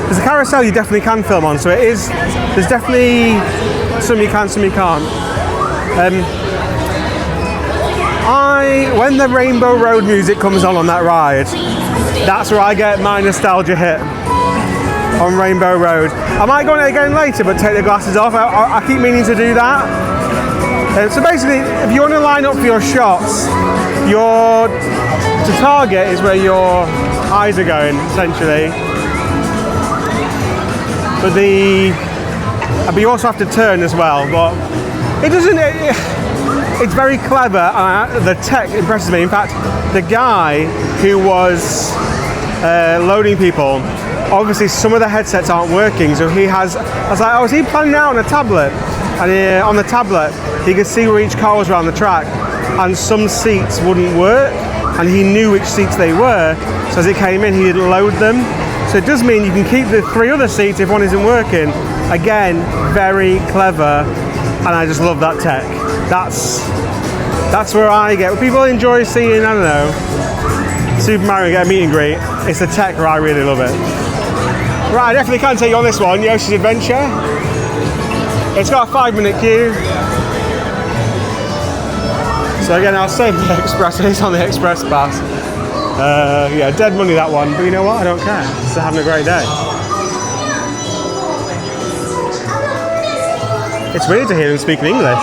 [SPEAKER 1] There's a carousel you definitely can film on, so it is. There's definitely some you can, some you can't. When the Rainbow Road music comes on that ride, that's where I get my nostalgia hit. On Rainbow Road. I might go on it again later, but take the glasses off. I keep meaning to do that. So basically, if you want to line up for your shots, the target is where your eyes are going, essentially. But you also have to turn as well. But it doesn't. It's very clever. The tech impresses me. In fact, the guy who was loading people. Obviously, some of the headsets aren't working, so I was like, oh, is he planning out on a tablet? And on the tablet, he could see where each car was around the track, and some seats wouldn't work, and he knew which seats they were, so as it came in, he'd load them. So it does mean you can keep the 3 other seats if one isn't working. Again, very clever, and I just love that tech. That's where I get, people enjoy seeing, I don't know, Super Mario get a meet and greet. It's the tech where I really love it. Right, I definitely can take you on this one, Yoshi's Adventure. It's got a 5-minute queue. So again, I'll save the express, it's on the express pass. Yeah, dead money that one, but you know what, I don't care. Just having a great day. It's weird to hear them speak in English.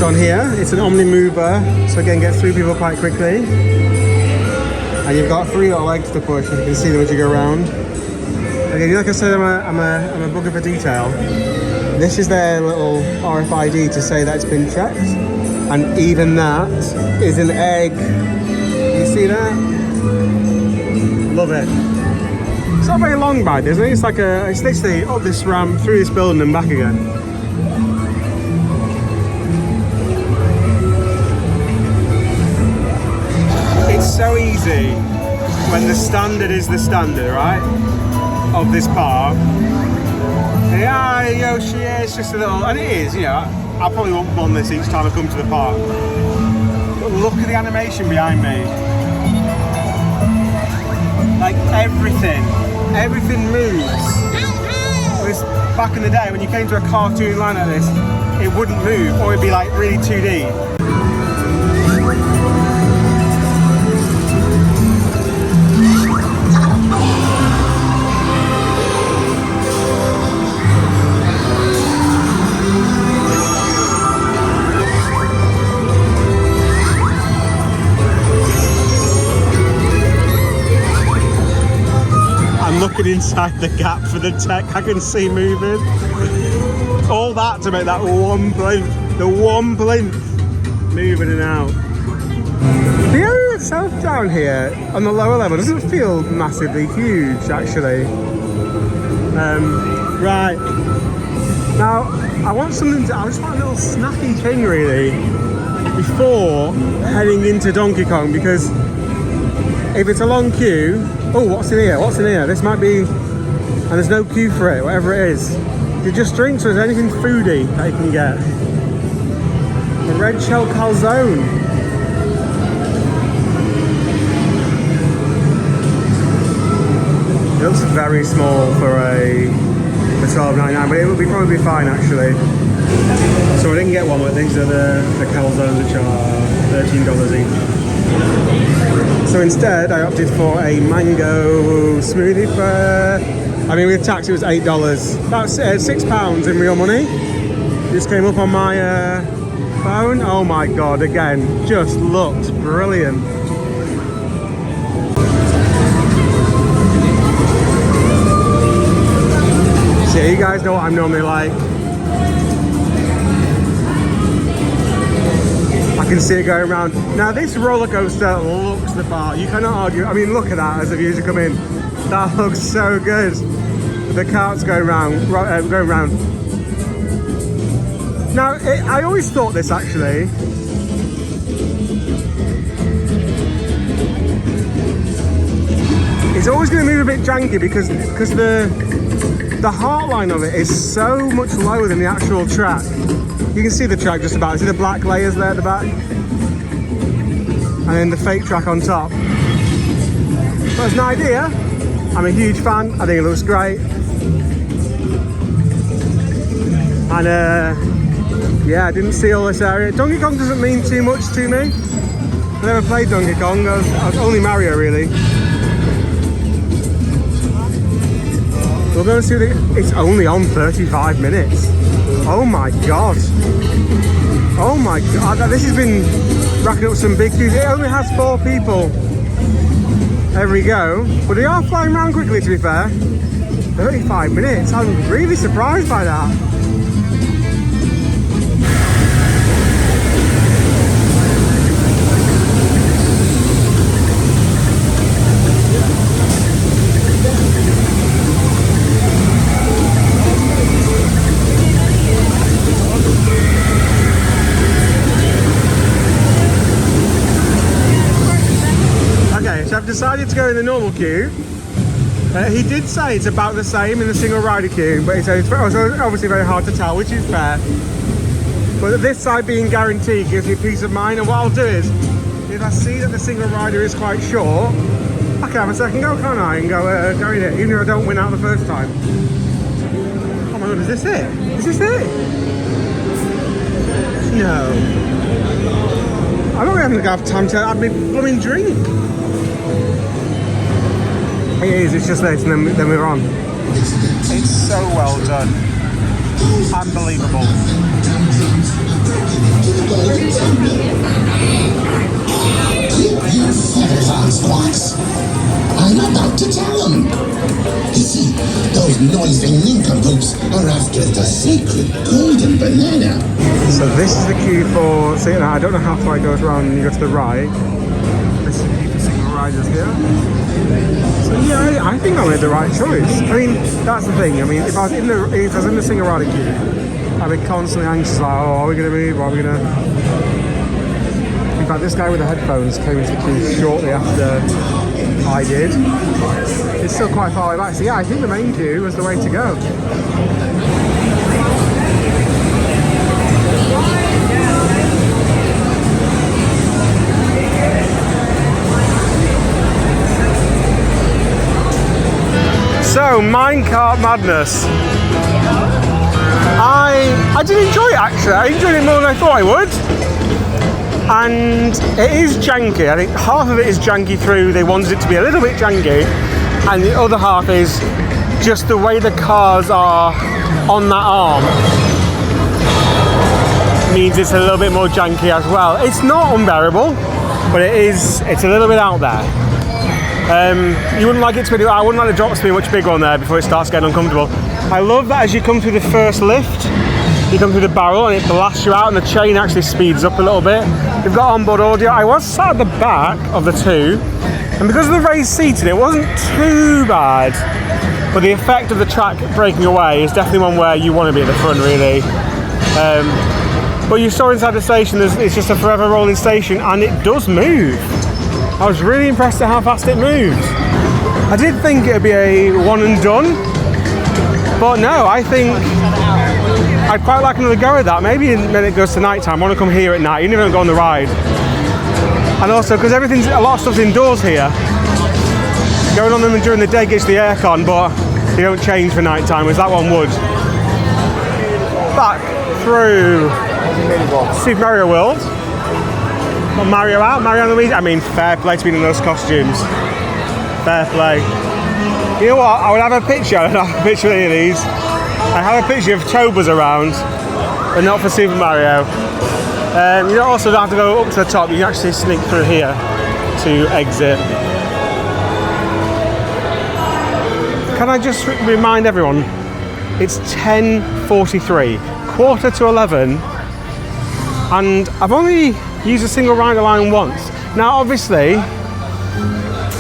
[SPEAKER 1] So on here, it's an Omni mover, so again, gets 3 people quite quickly. And you've got 3 little legs to push, and you can see them as you go around. Again, like I said, I'm a bugger for detail. This is their little RFID to say that it's been checked. And even that is an egg. You see that? Love it. It's not very long by this, isn't it? It's literally up this ramp, through this building and back again. It's so easy when the standard is the standard, right? Of this park. Yeah, Yoshi, it's just a little, and it is, you know, I probably won't bond this each time I come to the park. But look at the animation behind me. Like everything moves. Whereas back in the day when you came to a cartoon line like this, it wouldn't move, or it'd be like really 2D. Looking inside the gap for the tech I can see moving. All that to make that one plinth, the one plinth moving in and out. The area itself down here on the lower level doesn't feel massively huge actually. Right. Now I just want a little snacky thing really before heading into Donkey Kong, because if it's a long queue, oh, what's in here? What's in here? This might be, and there's no queue for it, whatever it is. Is it just drinks or is there anything foodie that you can get? A red shell calzone. It looks very small for $12.99, but it will probably be fine actually. So I didn't get one, but these are the calzones which are $13 each. So instead, I opted for a mango smoothie for, I mean with tax it was $8. About £6 in real money. Just came up on my phone. Oh my god, again, just looked brilliant. So you guys know what I'm normally like. I can see it going around. Now this roller coaster looks the part. You cannot argue. I mean, look at that as the views are coming. That looks so good. The carts going round, going round. Now, I always thought this actually. It's always going to move a bit janky because the heart line of it is so much lower than the actual track. You can see the track just about. See the black layers there at the back? And then the fake track on top. But as an idea, I'm a huge fan. I think it looks great. And yeah, I didn't see all this area. Donkey Kong doesn't mean too much to me. I never played Donkey Kong. I was only Mario really. We're going to see it's only on 35 minutes. Oh my god. Oh my god. This has been racking up some big queues. It only has 4 people every go. But they are flying around quickly to be fair. 35 minutes. I'm really surprised by that. So I've decided to go in the normal queue. He did say it's about the same in the single rider queue, but he said it's obviously very hard to tell, which is fair. But this side being guaranteed gives me peace of mind, and what I'll do is, if I see that the single rider is quite short, I can have a second go, can't I, and go in it, even if I don't win out the first time. Oh my god, is this it? Is this it? No. I'm not going to have time to have my blooming drink. It is, it's just this, and then we're on. It's so well done. Unbelievable.
[SPEAKER 8] to the Golden Temple. Keep your feathers on, Squawks. I'm about to tell them. You see, those noisy nincompoops are after the sacred golden banana.
[SPEAKER 1] So this is the queue for, see, I don't know how far it goes around and you go to the right. This is the queue for single riders here. So yeah, I think I made the right choice. I mean, that's the thing. I mean, if I was in the single rider queue, I'd be constantly anxious, like, oh, are we going to move? Are we going to... In fact, this guy with the headphones came into the queue shortly after I did. It's still quite far away back. So yeah, I think the main queue was the way to go. So, minecart madness. I did enjoy it actually. I enjoyed it more than I thought I would. And it is janky. I think half of it is janky through, they wanted it to be a little bit janky, and the other half is just the way the cars are on that arm means it's a little bit more janky as well. It's not unbearable, but it's a little bit out there. You wouldn't like it to be, I wouldn't like the drops to be much bigger on there before it starts getting uncomfortable. I love that as you come through the first lift, you come through the barrel and it blasts you out and the chain actually speeds up a little bit. We've got onboard audio. I was sat at the back of the two, and because of the raised seating, it wasn't too bad. But the effect of the track breaking away is definitely one where you want to be at the front, really. But you saw inside the station, it's just a forever rolling station, and it does move. I was really impressed at how fast it moved. I did think it'd be a one and done, but no, I think I'd quite like another go at that. Maybe when it goes to night time, I want to come here at night, even if I don't go on the ride. And also, because a lot of stuff's indoors here, going on them during the day gets the aircon, but they don't change for night time, as that one would. Back through Super Mario World. Got Mario out, Mario and Luigi. I mean, fair play to be in those costumes. Fair play. You know what? I would have a picture. I don't have a picture of any of these. I have a picture of Toba's around, but not for Super Mario. You also don't have to go up to the top. You can actually sneak through here to exit. Can I just remind everyone? It's 10:43, 10:45, and I've only used a single rider line once. Now, obviously,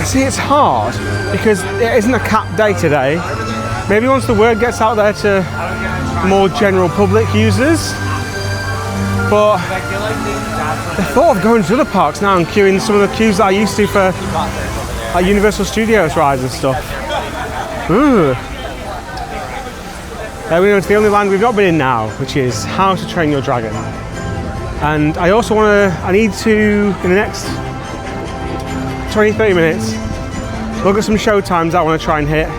[SPEAKER 1] see, it's hard because it isn't a capped day today. Maybe once the word gets out there to more general public users, but the thought of going to other parks now and queuing some of the queues that I used to for like Universal Studios rides and stuff. Ooh. There we go, it's the only land we've not been in now, which is How to Train Your Dragon. And I also I need to, in the next 20-30 minutes, look at some show times I want to try and hit.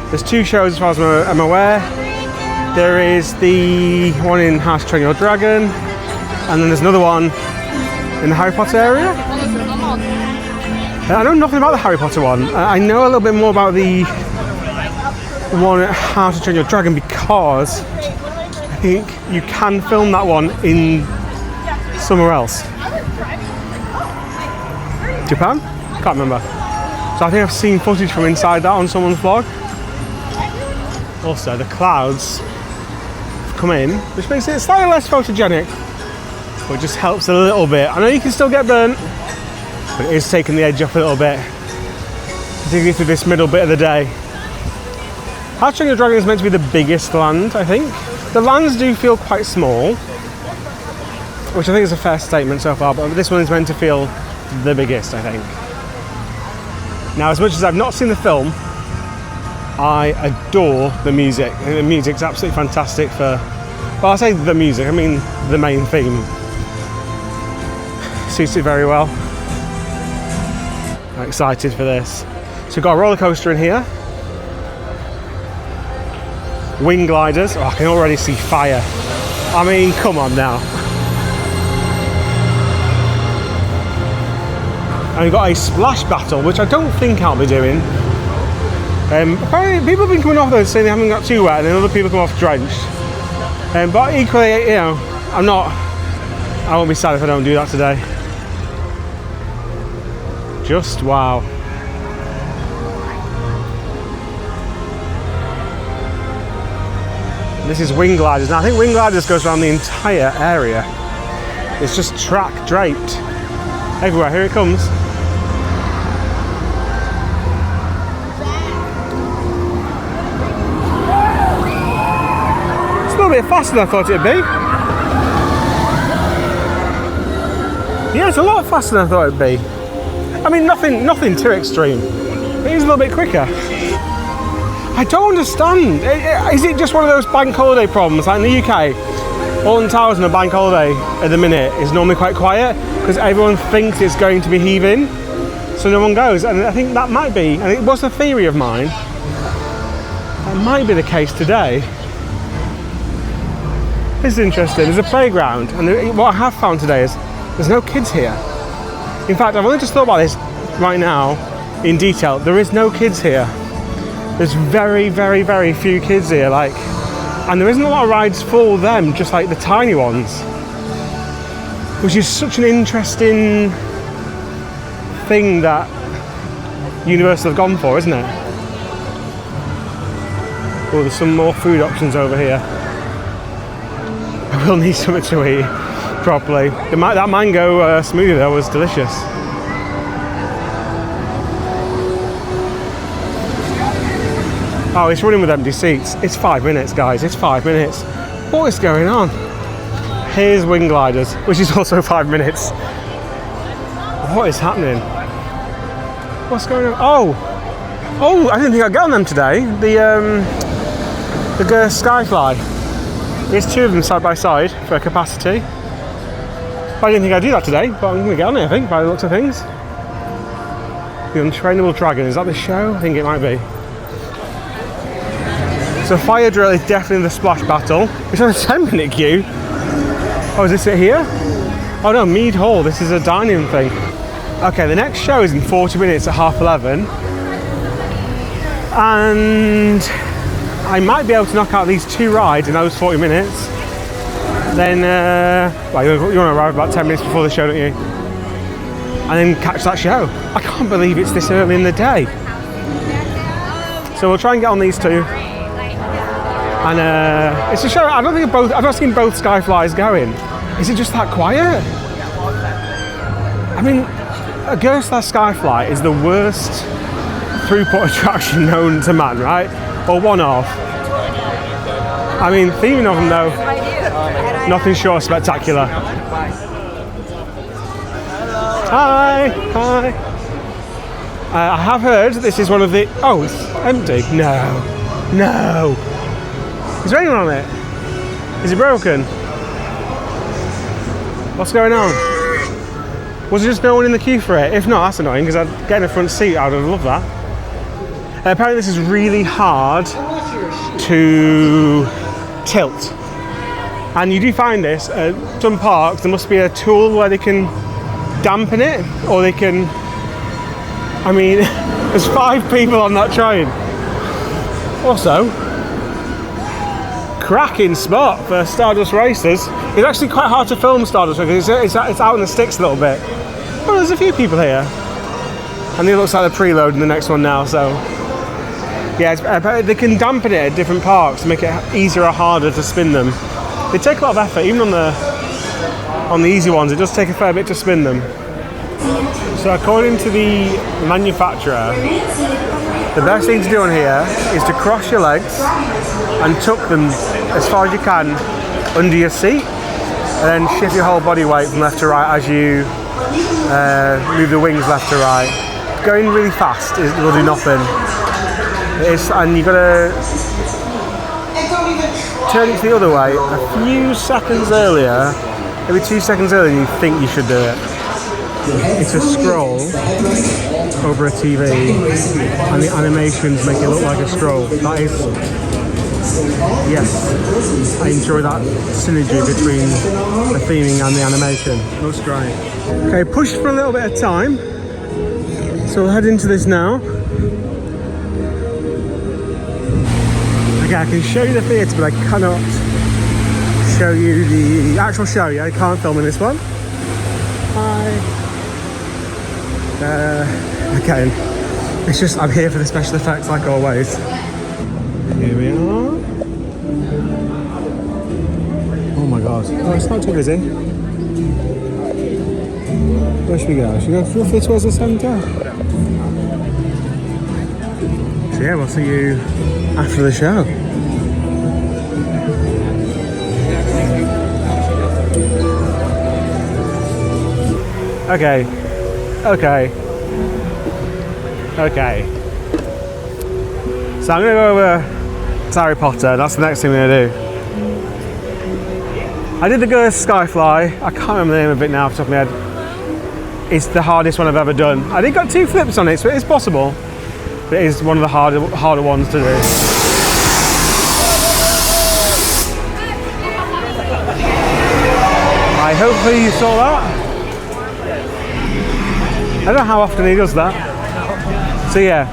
[SPEAKER 1] There's two shows as far as I'm aware. There is the one in How to Train Your Dragon, and then there's another one in the Harry Potter area. I know nothing about the Harry Potter one. I know a little bit more about the one at How to Train Your Dragon because I think you can film that one in somewhere else. Japan? Can't remember. So I think I've seen footage from inside that on someone's vlog. Also, the clouds have come in, which makes it slightly less photogenic, but it just helps a little bit. I know you can still get burnt, but it is taking the edge off a little bit, particularly through this middle bit of the day. How to Train Your Dragon is meant to be the biggest land, I think. The lands do feel quite small, which I think is a fair statement so far, but this one is meant to feel the biggest, I think. Now, as much as I've not seen the film, I adore the music. I think the music's absolutely fantastic for, well, I say the music, I mean the main theme. Suits it very well. I'm excited for this. So we've got a roller coaster in here. Wing gliders. Oh, I can already see fire. I mean, come on now. And we've got a splash battle, which I don't think I'll be doing. Apparently, people have been coming off those saying they haven't got too wet, and then other people come off drenched. But equally, you know, I'm not I won't be sad if I don't do that today. Just wow. This is wing gliders. Now I think wing gliders goes around the entire area. It's just track draped everywhere. Here it comes. It's a little bit faster than I thought it'd be. Yeah, it's a lot faster than I thought it'd be. I mean, nothing too extreme. It is a little bit quicker. I don't understand. Is it just one of those bank holiday problems? Like in the UK, Alton Towers on a bank holiday at the minute is normally quite quiet because everyone thinks it's going to be heaving, so no one goes. And I think that might be, and it was a theory of mine, that might be the case today. This is interesting. There's a playground, and what I have found today is there's no kids here. In fact, I've only just thought about this right now in detail. There is no kids here. There's very, very, very few kids here, and there isn't a lot of rides for them, just like the tiny ones, which is such an interesting thing that Universal have gone for, isn't it? Oh, there's some more food options over here. I will need something to eat properly. That mango smoothie though was delicious. Oh, it's running with empty seats. It's 5 minutes, guys. It's 5 minutes. What is going on? Here's wing gliders, which is also 5 minutes. What is happening? What's going on? Oh! I didn't think I'd get on them today. The Skyfly. There's two of them side by side for capacity. I didn't think I'd do that today, but I'm going to get on it, I think, by the looks of things. The Untrainable Dragon. Is that the show? I think it might be. So fire drill is definitely the splash battle. It's on a 10-minute queue. Oh, is this it here? Oh no, Mead Hall. This is a dining thing. Okay, the next show is in 40 minutes at 11:30. And I might be able to knock out these two rides in those 40 minutes. Then, well, you want to arrive about 10 minutes before the show, don't you? And then catch that show. I can't believe it's this early in the day. So we'll try and get on these two. And it's a show. I don't think I've not seen both Skyflies going. Is it just that quiet? I mean, a Gerstler Skyfly is the worst throughput attraction known to man, right? Or one of. I mean, theming of them though, nothing short of spectacular. Hi. I have heard this is one of the. Oh, it's empty. No. Is there anyone on it? Is it broken? What's going on? Was there just no one in the queue for it? If not, that's annoying because I'd get in a front seat. I'd have loved that. Apparently this is really hard to tilt. And you do find this at some parks. There must be a tool where they can dampen it, or they can... I mean, there's 5 people on that train. Also, cracking spot for Stardust Racers. It's actually quite hard to film Stardust because it's out in the sticks a little bit. Well, there's a few people here. And it looks like they're preloading the next one now, so... Yeah, they can dampen it at different parks to make it easier or harder to spin them. They take a lot of effort, even on the easy ones, it does take a fair bit to spin them. So according to the manufacturer, the best thing to do on here is to cross your legs and tuck them as far as you can under your seat, and then shift your whole body weight from left to right as you move the wings left to right. Going really fast will do nothing. And you've got to turn it the other way a few seconds earlier, maybe 2 seconds earlier than you think you should do it. It's a scroll over a TV, and the animations make it look like a scroll. That is, yes, I enjoy that synergy between the theming and the animation. Looks great. Okay, pushed for a little bit of time, so we'll head into this now. Okay, I can show you the theatre, but I cannot show you the actual show. Yeah, I can't film in this one. Hi. Again, it's just I'm here for the special effects like always. Here we are. Oh my god. Oh, it's not too busy. Where should we go? Should we go roughly towards the centre? So yeah, we'll see you after the show. Okay. So I'm gonna go over to Harry Potter. That's the next thing we're gonna do. I did the Ghost Skyfly. I can't remember the name of it now off the top of my head. It's the hardest one I've ever done. I did got 2 flips on it, so it is possible. But it is one of the harder ones to do. Hopefully you saw that. I don't know how often he does that. So yeah,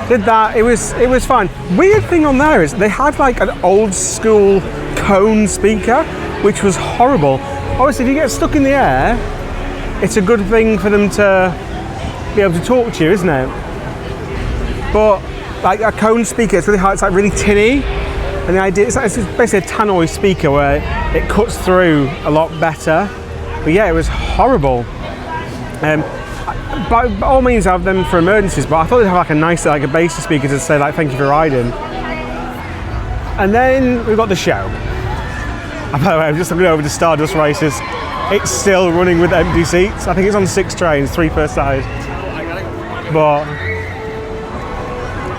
[SPEAKER 1] did that. It was fun. Weird thing on there is they had like an old school cone speaker, which was horrible. Obviously, if you get stuck in the air, it's a good thing for them to be able to talk to you, isn't it? But like a cone speaker, it's really hard. It's like really tinny. And the idea, it's basically a tannoy speaker where it cuts through a lot better. But yeah, it was horrible. By all means, I have them for emergencies, but I thought they'd have like a nice, like a basic speaker to say like, thank you for riding. And then we've got the show. And by the way, I'm just looking over to Stardust Races. It's still running with empty seats. I think it's on 6 trains, 3 per side. But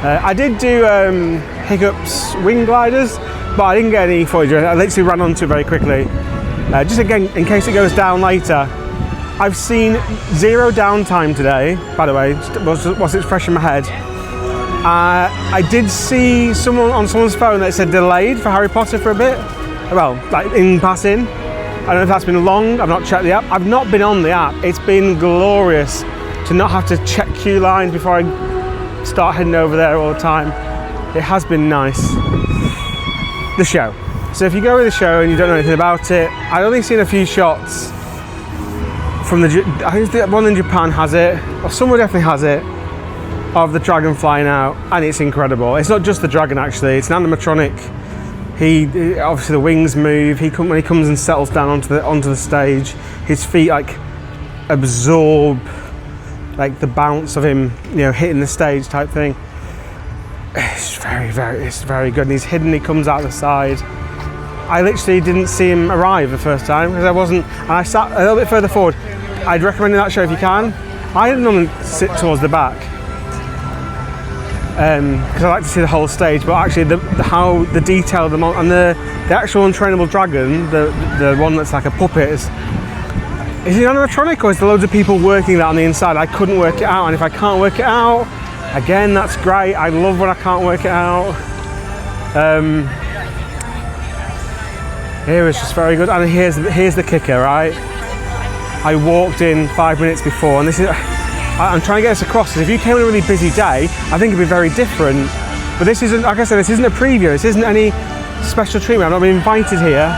[SPEAKER 1] I did do Hiccup's wing gliders, but I didn't get any footage. I literally ran onto it very quickly. Just again, in case it goes down later. I've seen 0 downtime today, by the way, whilst it's fresh in my head. I did see someone on someone's phone that said delayed for Harry Potter for a bit. Well, like in passing. I don't know if that's been long, I've not checked the app. I've not been on the app. It's been glorious to not have to check queue lines before I start heading over there all the time. It has been nice. The show. So if you go with the show and you don't know anything about it, I've only seen a few shots from I think the one in Japan has it, or somewhere definitely has it, of the dragon flying out, and it's incredible. It's not just the dragon actually, it's an animatronic. He obviously the wings move. When he comes and settles down onto the stage, his feet like absorb like the bounce of him, hitting the stage type thing. It's very good. And he's hidden. He comes out the side. I literally didn't see him arrive the first time because I wasn't, and I sat a little bit further forward. I'd recommend that show if you can. I normally sit towards the back because I like to see the whole stage, but actually how the detail of them and the actual untrainable dragon, the one that's like a puppet, is it animatronic or is there loads of people working that on the inside? I couldn't work it out, and if I can't work it out, again, that's great. I love when I can't work it out. It was just very good, and here's the kicker, right? I walked in 5 minutes before, and this is, I'm trying to get this across, because if you came on a really busy day, I think it'd be very different. But this isn't, like I said, this isn't a preview, this isn't any special treatment, I've not been invited here.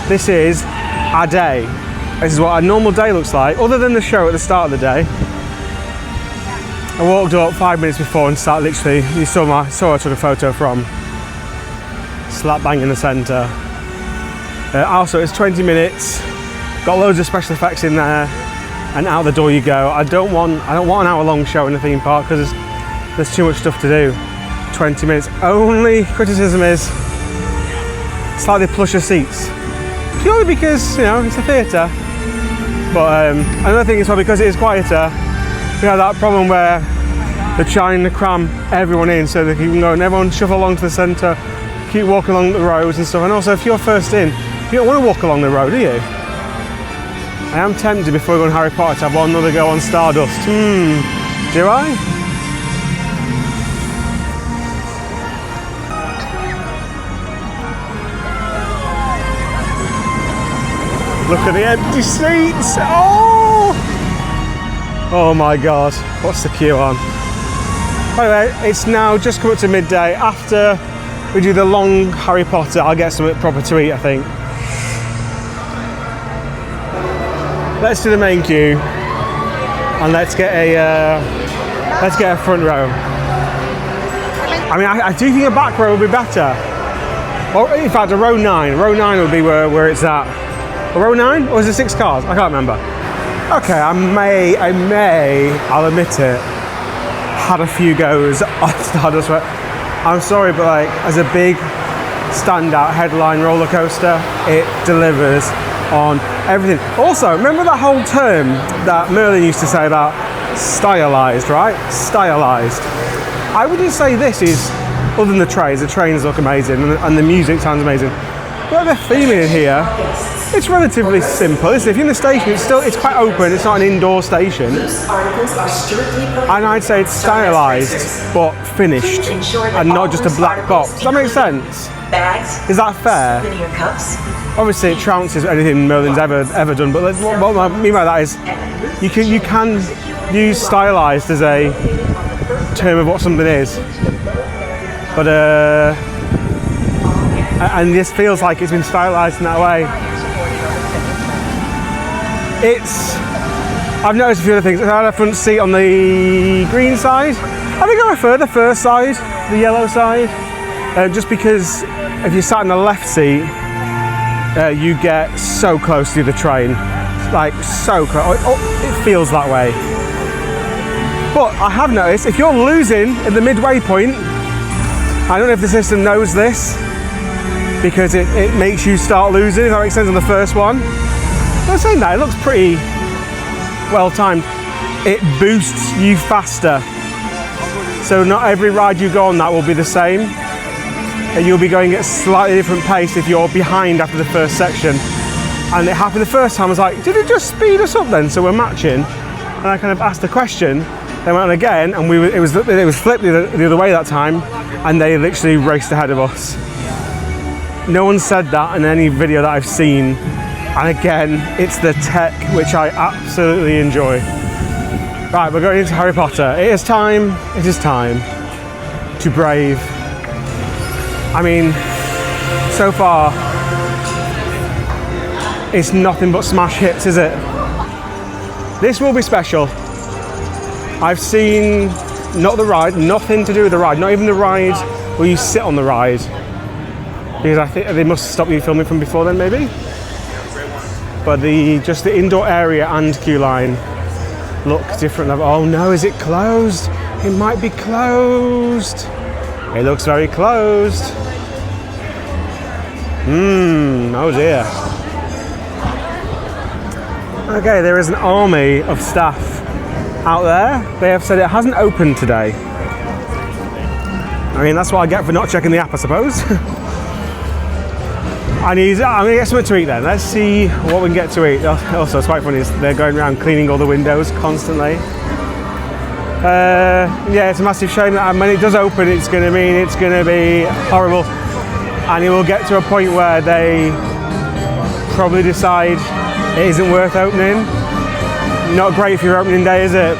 [SPEAKER 1] This is our day. This is what a normal day looks like, other than the show at the start of the day. I walked up 5 minutes before and started literally, you saw I took a photo from, slap bang in the centre. Also, it's 20 minutes, got loads of special effects in there, and out the door you go. I don't want an hour-long show in the theme park because there's too much stuff to do. 20 minutes. Only criticism is slightly plusher seats, purely because it's a theatre. But another thing is because it is quieter, we have that problem where they're trying to cram everyone in so that you can go and everyone shuffle along to the centre, keep walking along the roads and stuff. And also, if you're first in, you don't want to walk along the road, do you? I am tempted before we go on Harry Potter to have one other go on Stardust. Do I? Look at the empty seats. Oh my God, what's the queue on? By the way, it's now just come up to midday after we do the long Harry Potter, I'll get something proper to eat, I think. Let's do the main queue, and let's get a front row. I mean, I do think a back row would be better. Or in fact, a row 9. Row 9 would be where it's at. A row 9? Or is it 6 cars? I can't remember. Okay, I may, I'll admit it, had a few goes on Stardust. I'm sorry, but like, as a big standout headline roller coaster, it delivers on everything. Also, remember that whole term that Merlin used to say about stylized, right? Stylized. I wouldn't say this is, other than the trains look amazing and the music sounds amazing. But the feeling in here, it's relatively simple. Listen, if you're in the station, it's quite open, it's not an indoor station. And I'd say it's stylized, but finished, and not just a black box. Does that make sense? Is that fair? Obviously, it trounces anything Merlin's ever done, but what I mean by that is you can use stylized as a term of what something is. But and this feels like it's been stylized in that way. I've noticed a few other things. I had a front seat on the green side. I think I prefer the first side, the yellow side, just because if you sat in the left seat, you get so close to the train, like so close. It feels that way. But I have noticed if you're losing at the midway point, I don't know if the system knows this, because it makes you start losing, if that makes sense, on the first one. I'm saying that, it looks pretty well timed. It boosts you faster. So not every ride you go on that will be the same. And you'll be going at a slightly different pace if you're behind after the first section. And it happened the first time, I was like, did it just speed us up then? So we're matching. And I kind of asked the question, then went on again, and it was flipped the other way that time, and they literally raced ahead of us. No one said that in any video that I've seen. And again, it's the tech which I absolutely enjoy. Right, we're going into Harry Potter. It is time to brave. I mean, so far, it's nothing but smash hits, is it? This will be special. I've seen, not the ride, nothing to do with the ride, not even the ride where you sit on the ride. Because I think they must stop you filming from before then, maybe? But just the indoor area and queue line look different. Oh no, is it closed? It might be closed. It looks very closed. Oh dear. Okay, there is an army of staff out there. They have said it hasn't opened today. I mean, that's what I get for not checking the app, I suppose. I'm gonna get something to eat then. Let's see what we can get to eat. Also, it's quite funny, they're going around cleaning all the windows constantly. Yeah, it's a massive shame that when it does open, it's gonna mean it's gonna be horrible. And it will get to a point where they probably decide it isn't worth opening. Not great for your opening day, is it?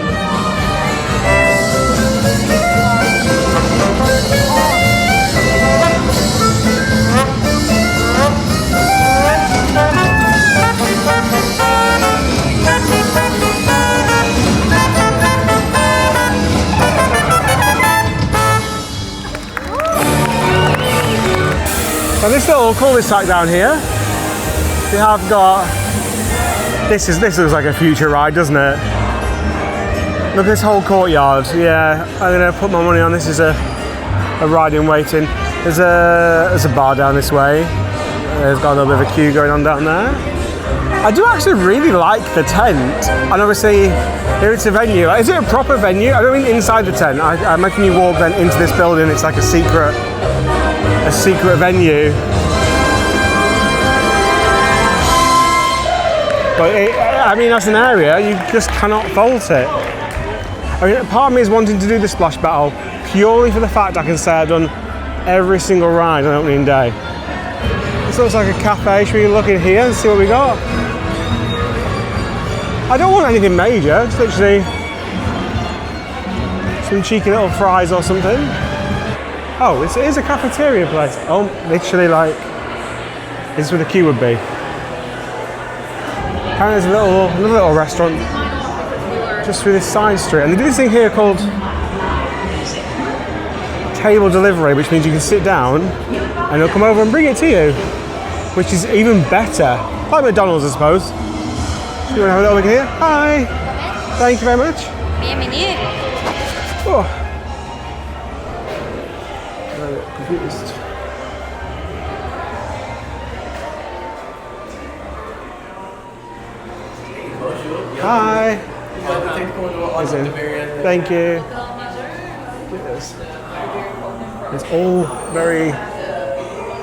[SPEAKER 1] So this little cul-de-sac down here, we have got, this looks like a future ride, doesn't it? Look at this whole courtyard. Yeah, I'm gonna put my money on this is a ride in waiting. There's a bar down this way. There's got a little bit of a queue going on down there. I do actually really like the tent, and obviously here it's a venue. Is it a proper venue? I don't mean inside the tent. I imagine you walk then into this building, it's like a secret venue. But I mean, as an area, you just cannot fault it. I mean, part of me is wanting to do the splash battle purely for the fact I can say I've done every single ride on opening day. This looks like a cafe. Should we look in here and see what we got? I don't want anything major, just literally some cheeky little fries or something. Oh, it is a cafeteria place. Oh, literally like, this is where the queue would be. And there's another little restaurant just through this side street. And they do this thing here called table delivery, which means you can sit down and they'll come over and bring it to you, which is even better. Like McDonald's, I suppose. So you want to have a little look here? Hi. Thank you very much. Oh. Confused. Hi. Thank you. It's all very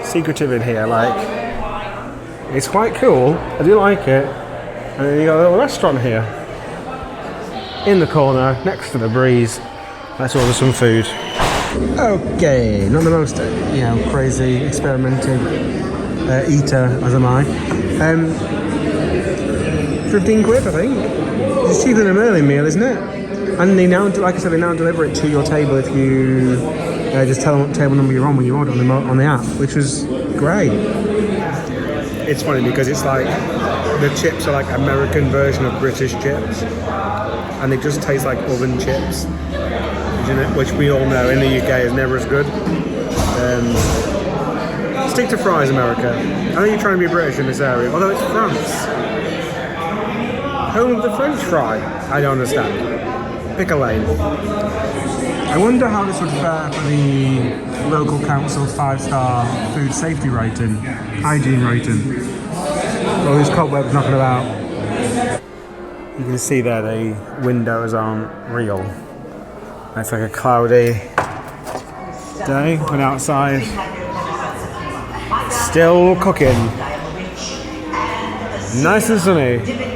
[SPEAKER 1] secretive in here. Like, it's quite cool. I do like it. And then you got a little restaurant here in the corner next to the breeze. Let's order some food. Okay, not the most, crazy experimental eater as am I. 15 quid, I think. It's cheaper than a Merlin meal, isn't it? And they now, like I said, they now deliver it to your table if you just tell them what table number you're on when you order on the app, which was great. It's funny because it's like the chips are like American version of British chips, and they just taste like oven chips, which we all know in the UK is never as good. Stick to fries, America. I think you're trying to be British in this area, although it's France. Home of the French fry. I don't understand. Pick a lane. I wonder how this would fare for the local council 5-star food safety rating, hygiene rating. All these cobwebs knocking about. You can see there the windows aren't real. It's like a cloudy day, but outside still cooking. Nice and sunny.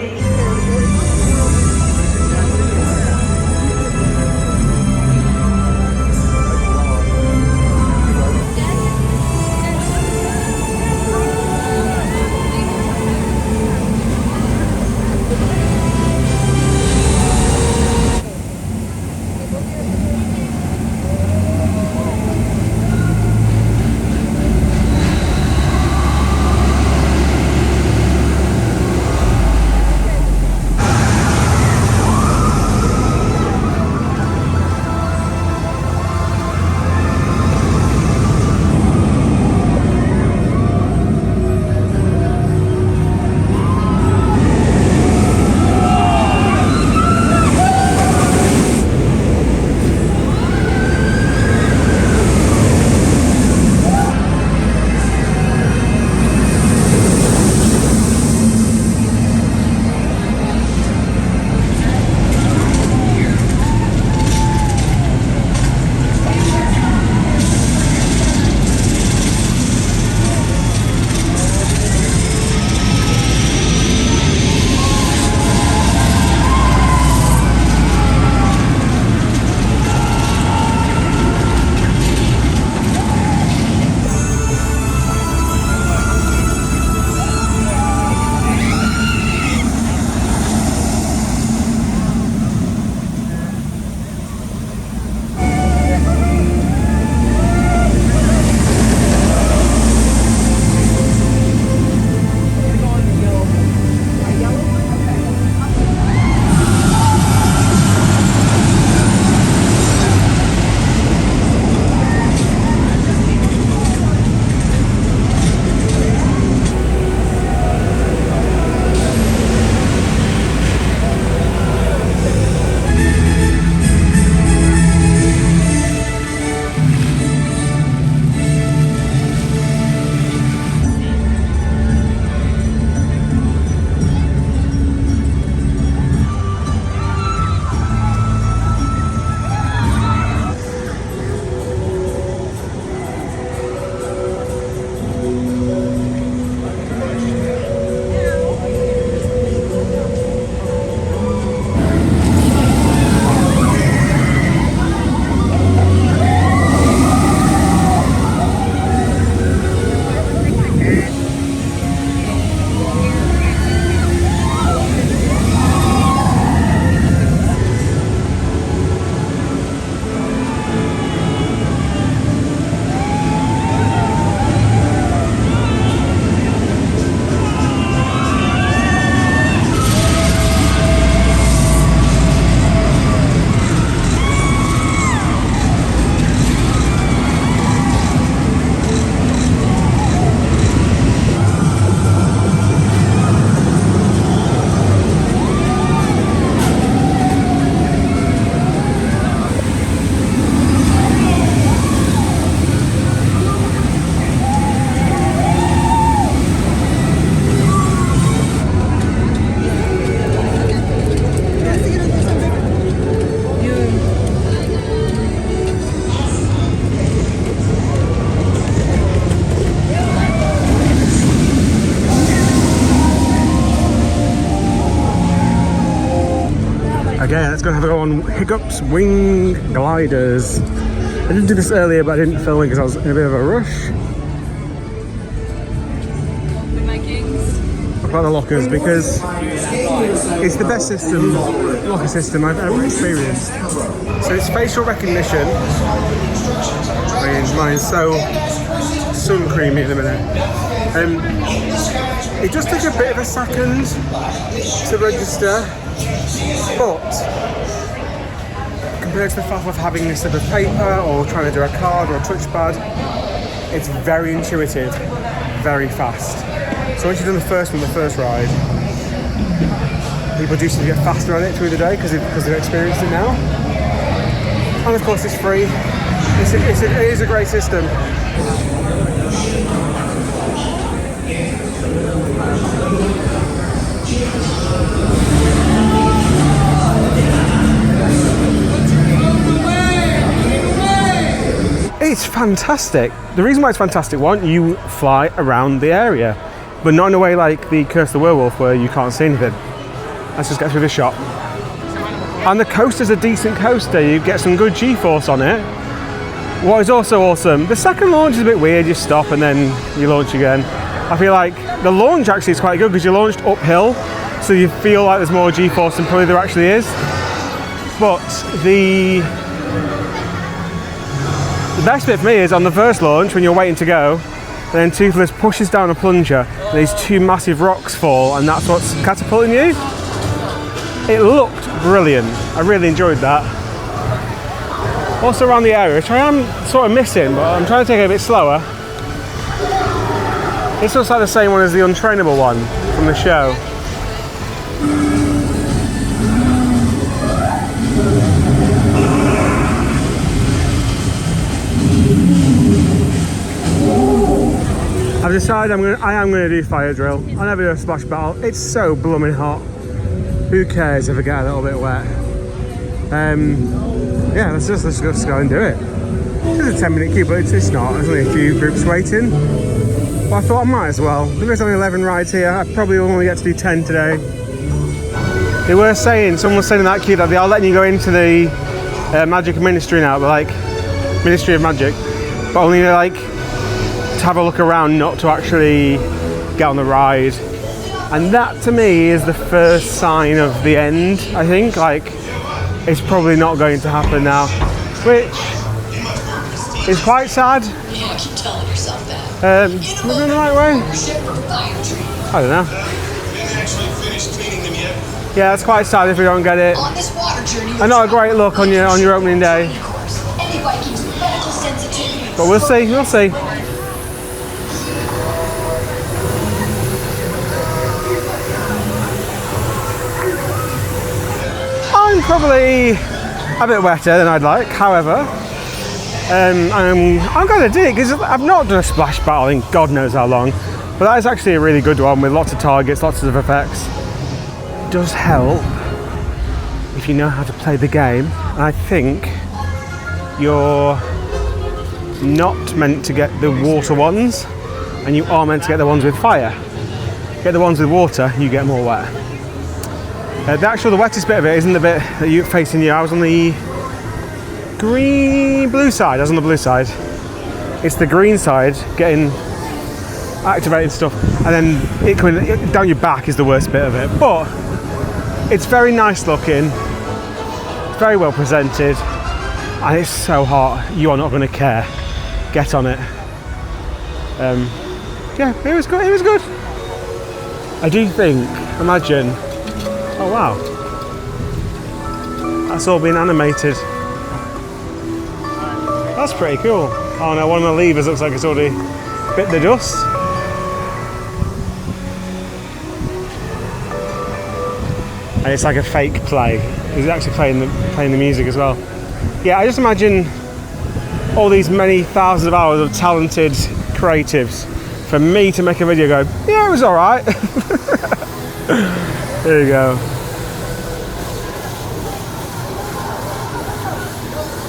[SPEAKER 1] Okay, let's go have a go on Hiccup's Wing Gliders. I didn't do this earlier, but I didn't film it because I was in a bit of a rush. About the lockers because it's the best locker system I've ever experienced. So it's facial recognition. Mine's so sun creamy at the minute. It does take a bit of a second to register, but compared to the fact of having this slip of paper or trying to do a card or a touchpad, it's very intuitive, very fast. So once you've done the first ride, people do seem to get faster on it through the day because they've experienced it now. And of course it's free. It is a great system. It's fantastic. The reason why it's fantastic, one, you fly around the area, but not in a way like the Curse of the Werewolf where you can't see anything. Let's just get through this shop. And the coaster's a decent coaster. You get some good G-force on it. What is also awesome, the second launch is a bit weird. You stop and then you launch again. I feel like the launch actually is quite good because you launched uphill, so you feel like there's more G-force than probably there actually is. But the best bit for me is on the first launch when you're waiting to go, and then Toothless pushes down a plunger and these two massive rocks fall and that's what's catapulting you. It looked brilliant. I really enjoyed that. Also around the area, which I am sort of missing, but I'm trying to take it a bit slower. This looks like the same one as the untrainable one from the show. I've decided I am going to do fire drill. I'll never do a splash battle. It's so blooming hot. Who cares if I get a little bit wet? Yeah, let's just go and do it. It's a 10-minute queue, but it's not. There's only a few groups waiting. But I thought I might as well. There is only 11 rides here. I probably only get to do 10 today. They were saying, someone was saying in that queue that they are letting you go into the Magic Ministry now, but like Ministry of Magic, but only like to have a look around, not to actually get on the ride. And that to me is the first sign of the end, I think. Like, it's probably not going to happen now, which is quite sad.
[SPEAKER 9] Yeah, keep telling yourself that.
[SPEAKER 1] Am I going the right way? I don't know. Yeah, that's quite sad if we don't get it.
[SPEAKER 9] On this water journey,
[SPEAKER 1] And not a great look on your opening day.
[SPEAKER 9] of course. Anybody keeps medical sensitivity.
[SPEAKER 1] But we'll see, we'll see. I'm probably a bit wetter than I'd like, however, I'm going to dig because I've not done a splash battle in God knows how long, but that is actually a really good one with lots of targets, lots of effects. It does help if you know how to play the game. I think you're not meant to get the water ones, and you are meant to get the ones with fire. Get the ones with water, you get more wet. The wettest bit of it isn't the bit that you're facing you. I was on the blue side. I was on the blue side. It's the green side getting activated stuff, and then it coming down your back is the worst bit of it. But it's very nice looking, very well presented, and it's so hot. You are not going to care. Get on it. Yeah, it was good. It was good. I do think. Imagine. Oh wow, that's all been animated. That's pretty cool. Oh no, one of the levers looks like it's already bit the dust. And it's like a fake play. He's actually playing the music as well. Yeah, I just imagine all these many thousands of hours of talented creatives for me to make a video go, yeah, it was all right. There you go.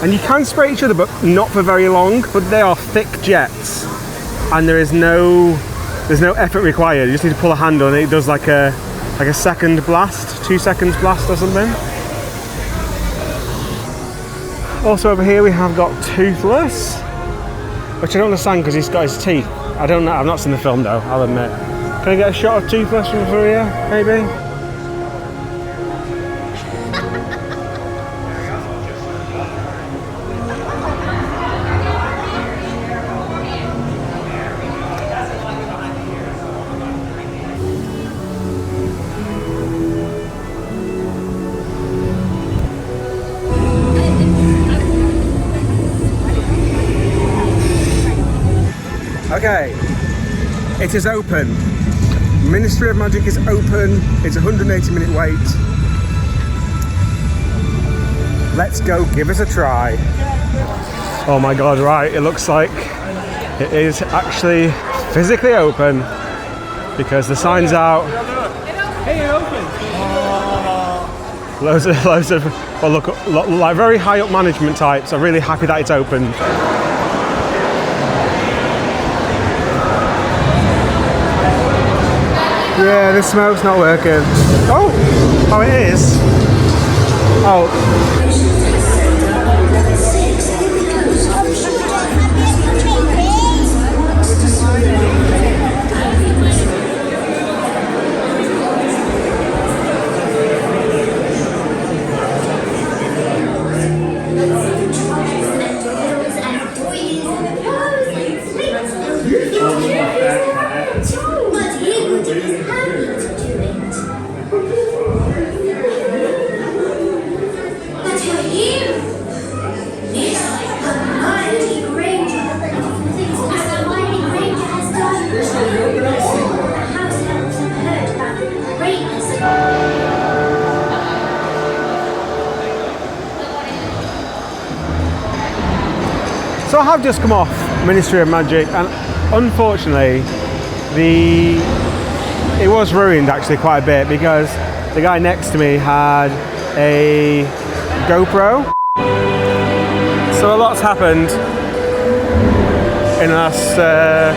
[SPEAKER 1] And you can spray each other, but not for very long. But they are thick jets, and there's no effort required. You just need to pull a handle, and it does like a second blast, 2 seconds blast or something. Also over here we have got Toothless, which I don't understand because he's got his teeth. I don't know, I've not seen the film though, I'll admit. Can I get a shot of Toothless from through here, maybe? Okay, it is open. Ministry of Magic is open. It's a 180-minute wait. Let's go give it a try. Oh my god, right, it looks like it is actually physically open because the sign's out.
[SPEAKER 2] Hey, it opens.
[SPEAKER 1] Loads of, well look, like very high up management types are really happy that it's open. Yeah, the smoke's not working. Oh, it is. Oh. So I have just come off Ministry of Magic, and unfortunately it was ruined actually quite a bit because the guy next to me had a GoPro. So a lot's happened in the last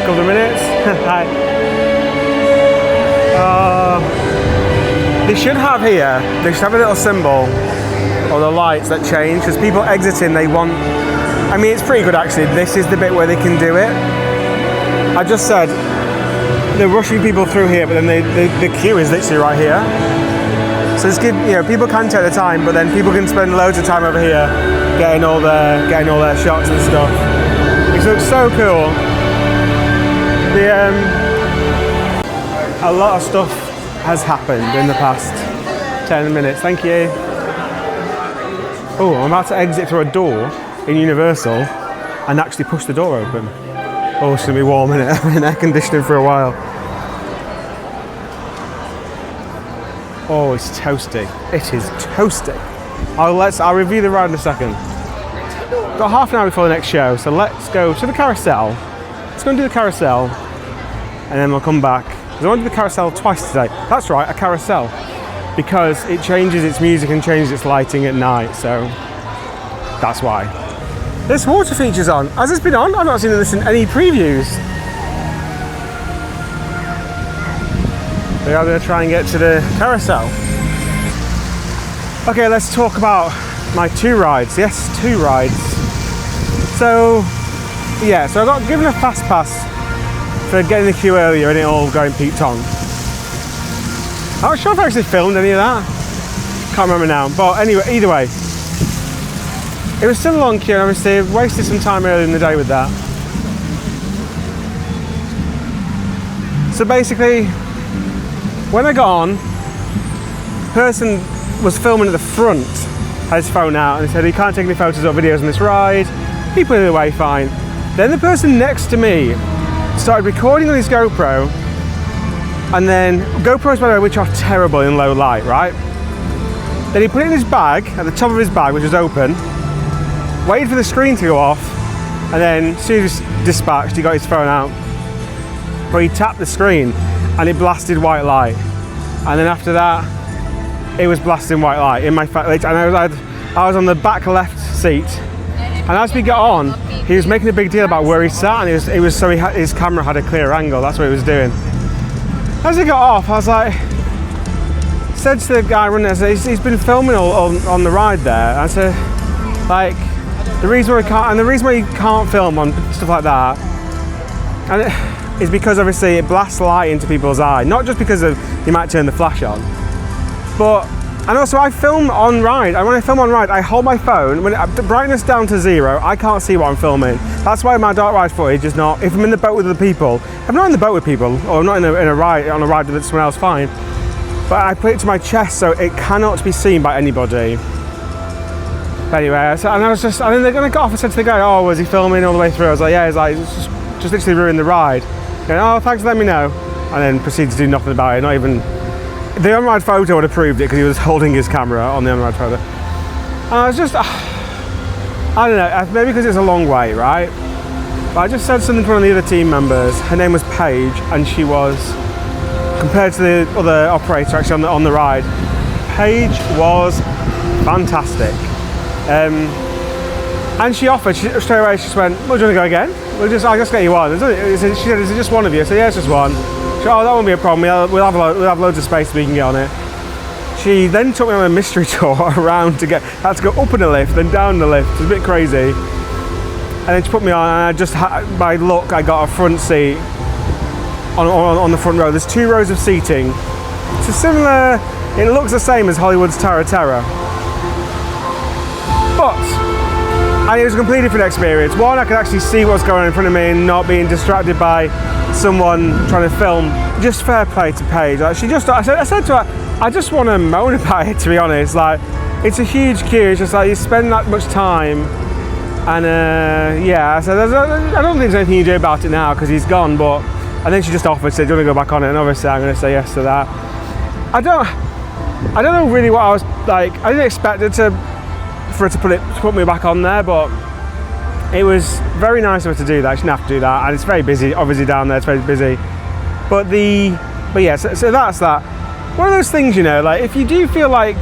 [SPEAKER 1] couple of minutes. Hi. They should have here, they should have a little symbol or the lights that change, because people exiting, they want, I mean it's pretty good actually, this is the bit where they can do it. I just said, they're rushing people through here, but then the queue is literally right here. So it's good, you know, people can take the time, but then people can spend loads of time over here getting all their shots and stuff. It looks so cool. A lot of stuff has happened in the past 10 minutes. Thank you. Oh, I'm about to exit through a door in Universal and actually push the door open. Oh, it's gonna be warm in it. I've been in air conditioning for a while. Oh, it's toasty. It is toasty. I'll review the ride in a second. Got half an hour before the next show, so let's go to the carousel. Let's go and do the carousel, and then we'll come back. Because I want to do the carousel twice today. That's right, a carousel. Because it changes its music and changes its lighting at night, so that's why. This water feature's on. Has this been on? I've not seen this in any previews. We are going to try and get to the carousel. Okay, let's talk about my 2 rides. Yes, 2 rides. So, yeah, so I got given a fast pass for getting the queue earlier and it all going peaked on. I'm not sure if I actually filmed any of that. Can't remember now. But anyway, either way, it was still a long queue and obviously I wasted some time earlier in the day with that. So basically, when I got on, the person was filming at the front, had his phone out and he said he can't take any photos or videos on this ride. He put it away fine. Then the person next to me started recording on his GoPro, and then GoPros, by the way, which are terrible in low light, right? Then he put it in his bag, at the top of his bag, which was open, waited for the screen to go off, and then as soon as he was dispatched, he got his phone out. But he tapped the screen and it blasted white light. And then after that, it was blasting white light in my face. And I was on the back left seat. And as we got on, he was making a big deal about where he sat, and it was so his camera had a clear angle. That's what he was doing. As he got off, I was like, said to the guy running there, he's been filming all on the ride there. I said, like, the reason why you can't film on stuff like that, is because obviously it blasts light into people's eye. Not just because you might turn the flash on, and also I film on ride. And when I film on ride, I hold my phone when the brightness down to 0. I can't see what I'm filming. That's why my dark ride footage is not. If I'm in the boat with other people, if I'm not in the boat with people, or I'm not in a ride on a ride with someone else, fine. But I put it to my chest so it cannot be seen by anybody. But anyway, and then they're going to get off. I said to the guy, "Oh, was he filming all the way through?" I was like, "Yeah." He's like, "Just literally ruined the ride." Going, "Oh, thanks for letting me know," and then proceeded to do nothing about it. Not even the on-ride photo would have proved it because he was holding his camera on the on-ride photo. And I was just, I don't know, maybe because it's a long way, right? But I just said something to one of the other team members. Her name was Paige, and she was, compared to the other operator actually on the ride, Paige was fantastic. And she offered, straight away, she just went, "Well, do you want to go again? I'll just get you one." She said, "Is it just one of you?" I said, "Yeah, it's just one." She said, "Oh, that won't be a problem. We'll have loads of space we can get on it." She then took me on a mystery tour around I had to go up in a lift, then down the lift. It was a bit crazy. And then she put me on, and I just by luck, I got a front seat on the front row. There's 2 rows of seating. It's a similar, it looks the same as Hollywood's Tower of Terror. And it was a completely different experience. One, I could actually see what's going on in front of me and not being distracted by someone trying to film. Just fair play to Paige. Like, I said to her, I just want to moan about it, to be honest. Like, it's a huge queue. It's just like you spend that much time, and yeah. I said, I don't think there's anything you do about it now because he's gone. And then she just offered, said, "Do you want to go back on it?" And obviously, I'm going to say yes to that. I don't know really what I was like. I didn't expect it for her to put me back on there, but it was very nice of her to do that. She didn't have to do that, and it's very busy, obviously down there. It's very busy, but yeah. So that's that. One of those things, you know, like if you do feel like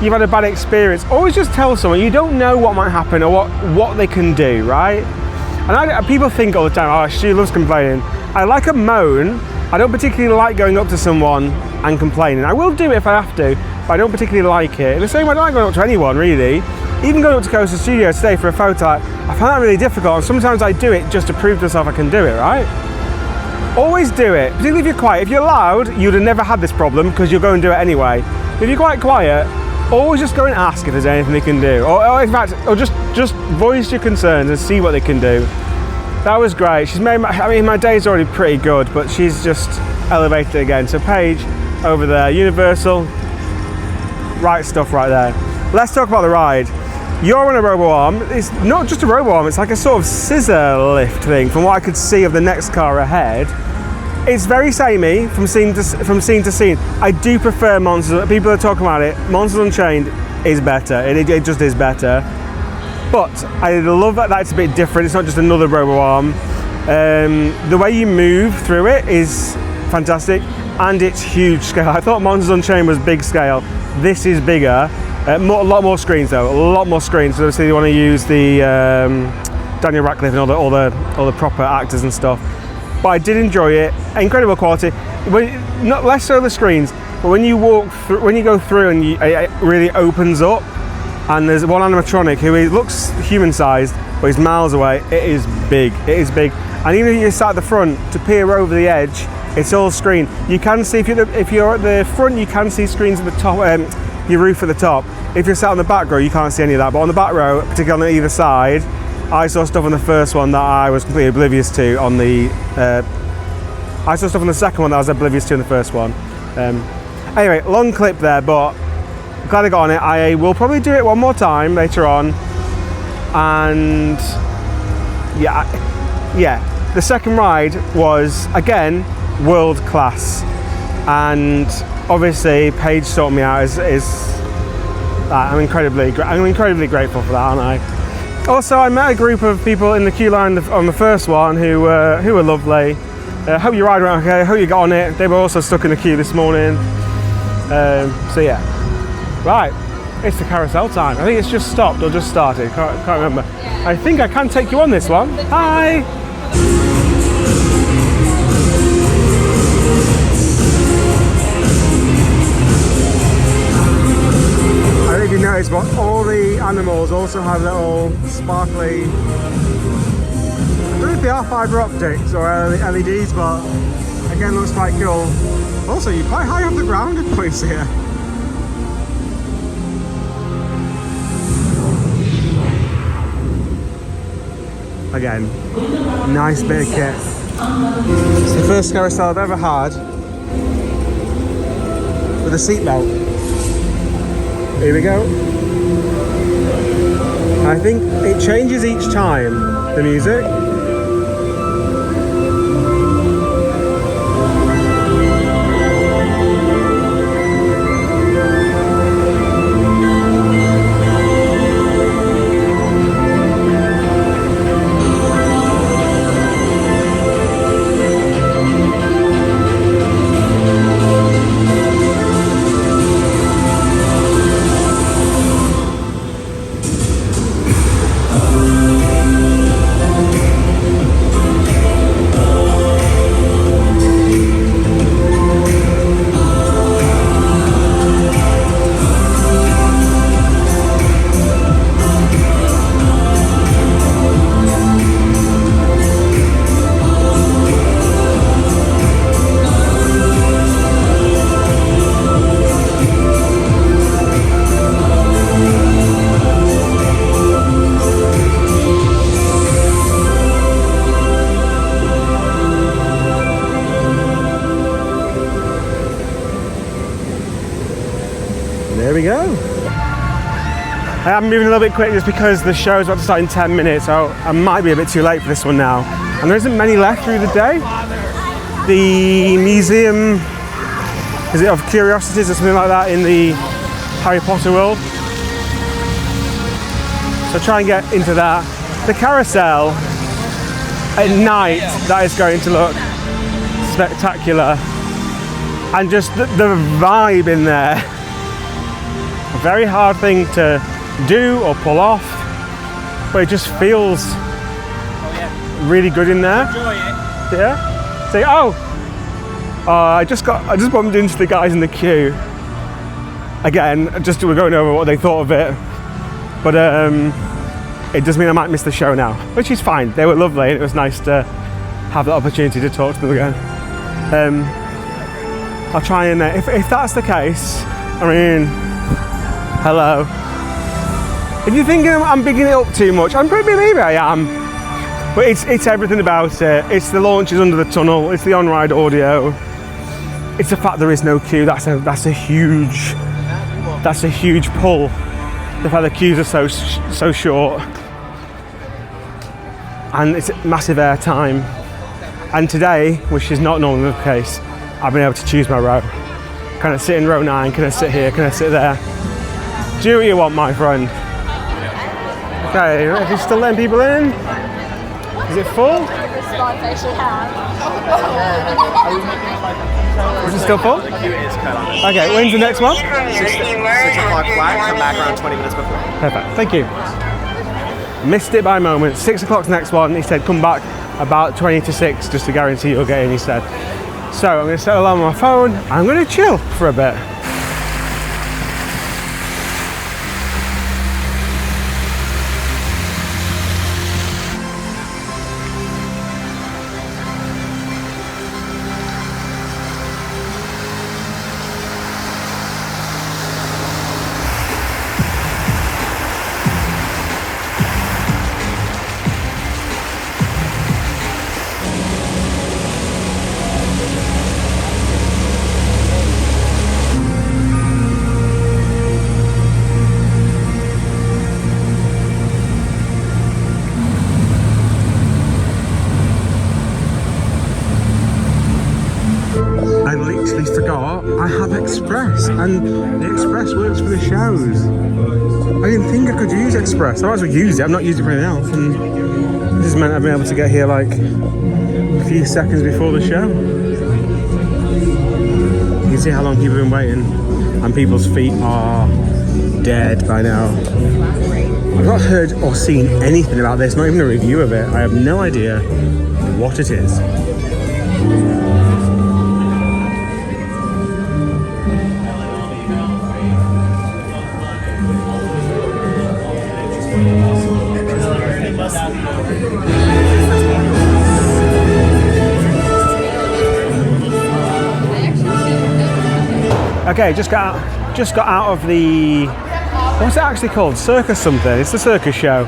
[SPEAKER 1] you've had a bad experience, always just tell someone. You don't know what might happen or what they can do, right? And people think all the time, "Oh, she loves complaining." I like a moan. I don't particularly like going up to someone and complaining. I will do it if I have to, but I don't particularly like it. In the same way, I don't like going up to anyone, really. Even going up to Coastal Studio today for a photo, I find that really difficult, and sometimes I do it just to prove to myself I can do it, right? Always do it, particularly if you're quiet. If you're loud, you'd have never had this problem because you'll go and do it anyway. If you're quite quiet, always just go and ask if there's anything they can do. Or in fact, just voice your concerns and see what they can do. That was great. She's made my day's already pretty good, but she's just elevated it again. So Paige, over there, Universal, right stuff right there. Let's talk about the ride. You're on a robo-arm. It's not just a robo-arm, it's like a sort of scissor lift thing from what I could see of the next car ahead. It's very samey from scene to scene. I do prefer Monsters. People are talking about it. Monsters Unchained is better. It just is better. But I love that it's a bit different. It's not just another robo-arm. The way you move through it is fantastic, and it's huge scale. I thought Monsters Unchained was big scale. This is bigger. A lot more screens though. A lot more screens. So obviously you want to use the Daniel Radcliffe and all the proper actors and stuff. But I did enjoy it. Incredible quality. Not less so the screens, but when you go through and it really opens up. And there's one animatronic who looks human-sized, but he's miles away. It is big. It is big. And even if you're sat at the front, to peer over the edge, it's all screen. You can see if you're at the front, you can see screens at the top, your roof at the top. If you're sat on the back row, you can't see any of that. But on the back row, particularly on either side, I saw stuff on the first one that I was completely oblivious to. I saw stuff on the second one that I was oblivious to in the first one. Anyway, long clip there, but glad I got on it. I will probably do it one more time later on, and yeah, the second ride was again world class, and obviously Paige sorted me out. I'm incredibly grateful for that, aren't I? Also, I met a group of people in the queue line on the first one who were lovely. Hope your ride went okay. Hope you got on it. They were also stuck in the queue this morning. So yeah. Right, it's the carousel time. I think it's just stopped or just started, can't remember. I think I can take you on this one. Hi! I don't know if you notice, but all the animals also have little sparkly, I don't know if they are fibre optics or LEDs, but again looks quite cool. Also, you're quite high off the ground at points here. Again, nice bit of kit. It's the first carousel I've ever had with a seatbelt. Here we go. I think it changes each time, the music. There we go. I am moving a little bit quick just because the show's about to start in 10 minutes, so I might be a bit too late for this one now. And there isn't many left through the day. The museum, is it of curiosities or something like that in the Harry Potter world? So try and get into that. The carousel at night, that is going to look spectacular. And just the vibe in there. A very hard thing to do or pull off, but it just feels really good in there.
[SPEAKER 2] Enjoy it.
[SPEAKER 1] Yeah. Say, I just bumped into the guys in the queue. Again, just we're going over what they thought of it, but it does mean I might miss the show now, which is fine. They were lovely, and it was nice to have the opportunity to talk to them again. I'll try and if that's the case, I mean, hello. If you're thinking I'm bigging it up too much, maybe I am. But it's everything about it. It's the launches under the tunnel. It's the on-ride audio. It's the fact there is no queue. That's a huge pull. The fact the queues are so short, and it's massive air time. And today, which is not normally the case, I've been able to choose my row. Can I sit in row 9? Can I sit here? Can I sit there? Do what you want, my friend. Okay, if you're still letting people in, is it full? Is it still full?
[SPEAKER 4] The queue is cut on.
[SPEAKER 1] Okay, when's the next one?
[SPEAKER 4] 6 o'clock flat, come back around 20 minutes before.
[SPEAKER 1] Perfect, thank you. Missed it by a moment. 6 o'clock's next one. He said come back about 20 to 6 just to guarantee you'll get in, he said. So I'm going to set an alarm on my phone. I'm going to chill for a bit. Forgot I have Express, and the Express works for the shows. I didn't think I could use Express. I might as well use it. I've not used it for anything else, and this is meant I've been able to get here like a few seconds before the show. You can see how long people have been waiting, and people's feet are dead by now. I've not heard or seen anything about this, not even a review of it. I have no idea what it is. Okay, just got out of the, what's it actually called? Circus something. It's the circus show.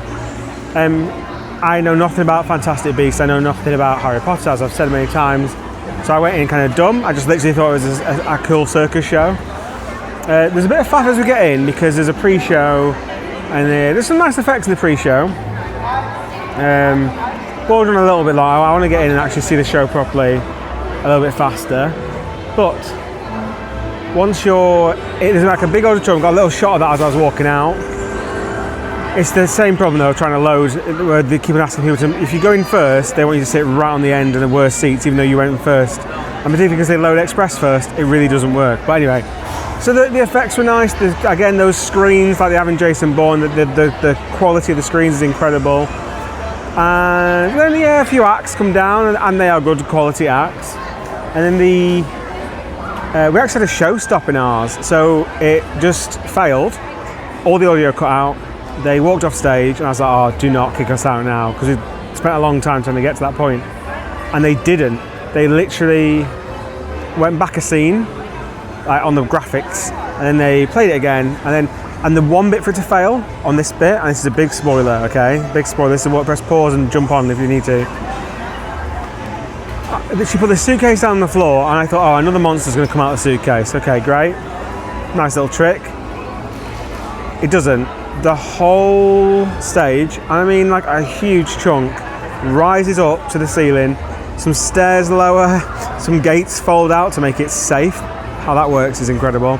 [SPEAKER 1] I know nothing about Fantastic Beasts. I know nothing about Harry Potter, as I've said many times. So I went in kind of dumb. I just literally thought it was a cool circus show. There's a bit of faff as we get in because there's a pre-show, and there's some nice effects in the pre-show. Bordering a little bit long. I want to get in and actually see the show properly a little bit faster. But once there's like a big auditorium, got a little shot of that as I was walking out. It's the same problem though, trying to load, where they keep on asking people to, if you go in first, they want you to sit right on the end of the worst seats, even though you went in first. And particularly because they load express first, it really doesn't work. But anyway, so the effects were nice. Again, those screens like they have in Jason Bourne, the quality of the screens is incredible. And then a few acts come down, and they are good quality acts. And then we actually had a show stop in ours, so it just failed. All the audio cut out. They walked off stage, and I was like, "Oh, do not kick us out now," because we spent a long time trying to get to that point. And they didn't. They literally went back a scene, like on the graphics, and then they played it again, and the one bit for it to fail on this bit, and this is a big spoiler, okay? Big spoiler. This is what, press pause and jump on if you need to. She put the suitcase down on the floor, and I thought, oh, another monster's going to come out of the suitcase. Okay, great. Nice little trick. It doesn't. The whole stage, I mean like a huge chunk, rises up to the ceiling, some stairs lower, some gates fold out to make it safe. How that works is incredible.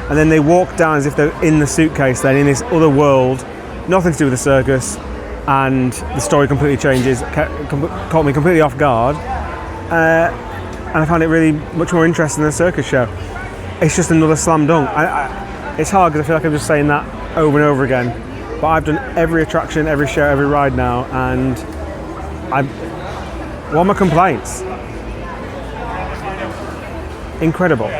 [SPEAKER 1] And then they walk down as if they're in the suitcase then, in this other world, nothing to do with the circus, and the story completely changes, caught me completely off guard. And I found it really much more interesting than a circus show. It's just another slam dunk. It's hard because I feel like I'm just saying that over and over again. But I've done every attraction, every show, every ride now, and what are my complaints? Incredible.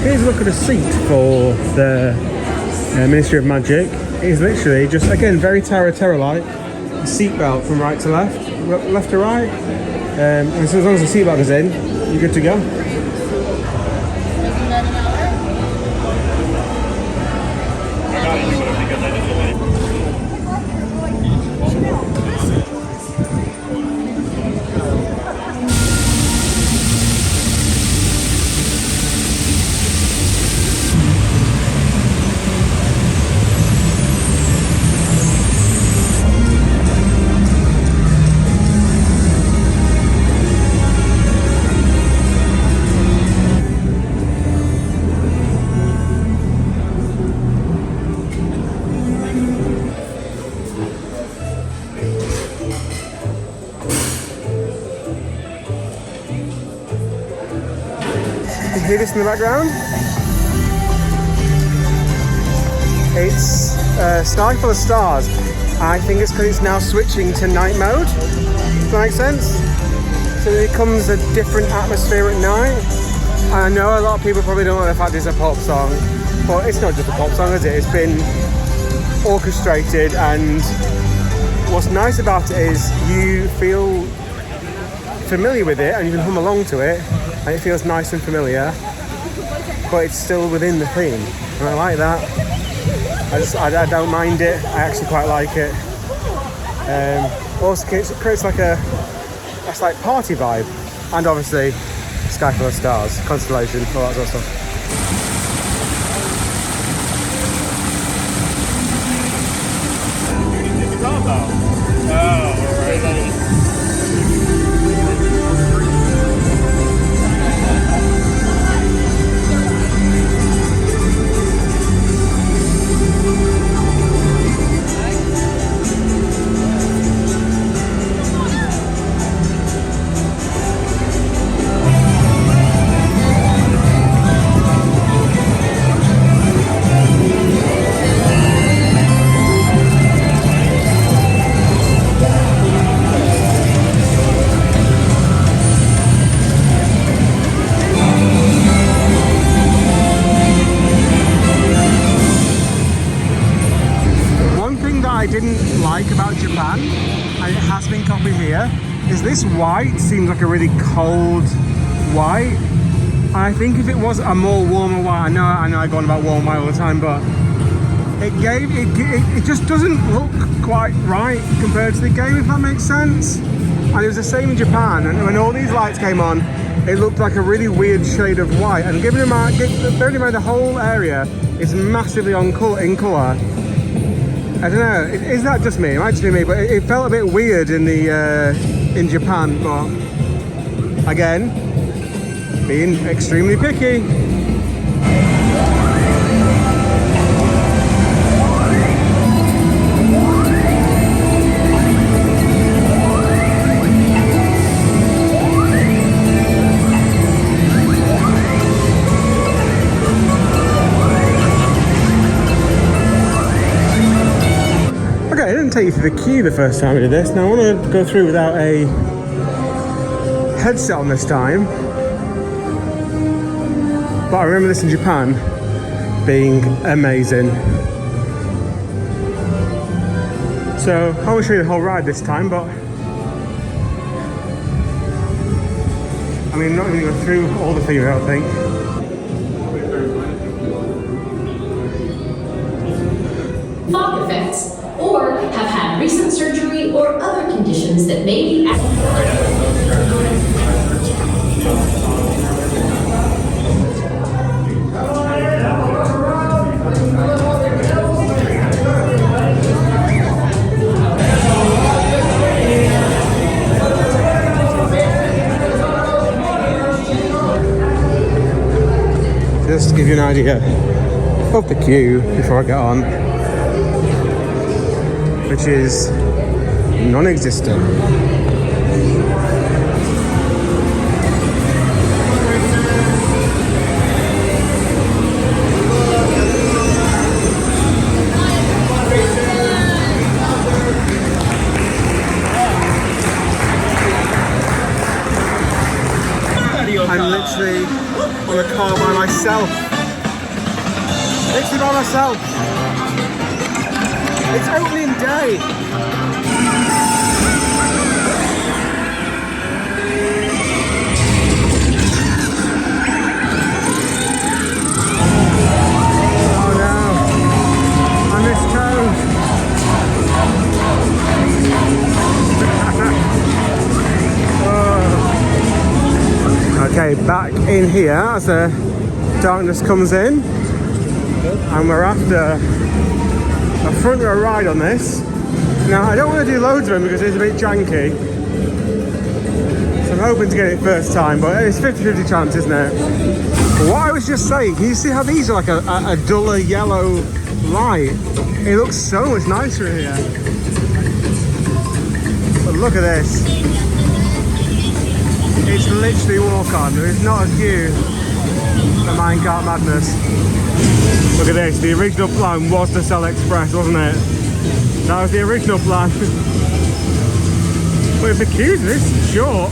[SPEAKER 1] Here's a look at a seat for the Ministry of Magic. It is literally just, again, very Tower of Terror-like. A seatbelt from right to left to right. And so as long as the seatbelt is in, you're good to go. Hear this in the background? It's Sky Full of Stars. I think it's because it's now switching to night mode. Does that make sense? So it becomes a different atmosphere at night. And I know a lot of people probably don't know the fact it's a pop song, but it's not just a pop song, is it? It's been orchestrated, and what's nice about it is you feel familiar with it and you can hum along to it, and it feels nice and familiar, but it's still within the theme, and I like that. I don't mind it. I actually quite like it. Also, it creates like a like party vibe, and obviously Sky Full of Stars, constellation, all that sort of stuff. I didn't like about Japan, and it has been copied here, is this white seems like a really cold white. I think if it was a more warmer white, I know I go on about warm white all the time, but it just doesn't look quite right compared to the game, if that makes sense. And it was the same in Japan, and when all these lights came on, it looked like a really weird shade of white. And bearing in mind the whole area is massively in colour. I don't know, is that just me? It might just be me, but it felt a bit weird in Japan, but again, being extremely picky. Okay, I didn't take you through the queue the first time we did this. Now I want to go through without a headset on this time. But I remember this in Japan being amazing. So I won't show you the whole ride this time, but I mean, I'm not going to go through all the theme, I don't think.
[SPEAKER 10] Fog effects, or have had recent surgery or other conditions that may be
[SPEAKER 1] just to give you an idea of the queue before I get on, which is non-existent. I'm literally on a car by myself. Literally by myself. It's opening day. Oh no. I missed Toad. Okay, back in here as the darkness comes in, and we're after a front row ride on this. Now I don't want to do loads of them because it's a bit janky, so I'm hoping to get it first time, but it's 50-50 chance, isn't it? But what I was just saying, can you see how these are like a duller yellow light? It looks so much nicer in here. But look at this. It's literally walk on. It's not as new the Minecart Madness. Look at this. The original plan was to sell Express, wasn't it? That was the original plan. But if the queue's this short.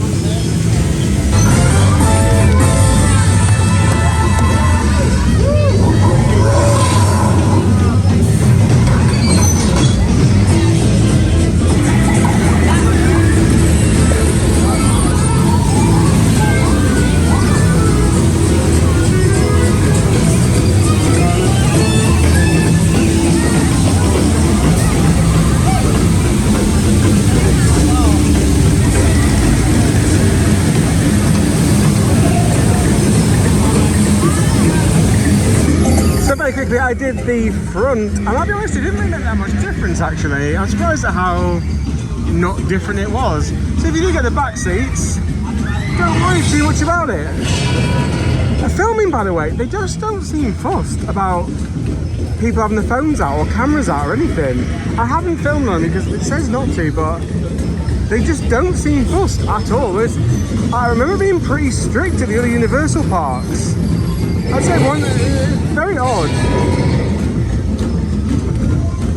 [SPEAKER 1] I did the front, and I'll be honest, it didn't really make that much difference actually. I'm surprised at how not different it was. So if you do get the back seats, don't worry too much about it. The filming, by the way, they just don't seem fussed about people having their phones out or cameras out or anything. I haven't filmed on them because it says not to, but they just don't seem fussed at all. I remember being pretty strict at the other Universal parks. I'd say one, very odd.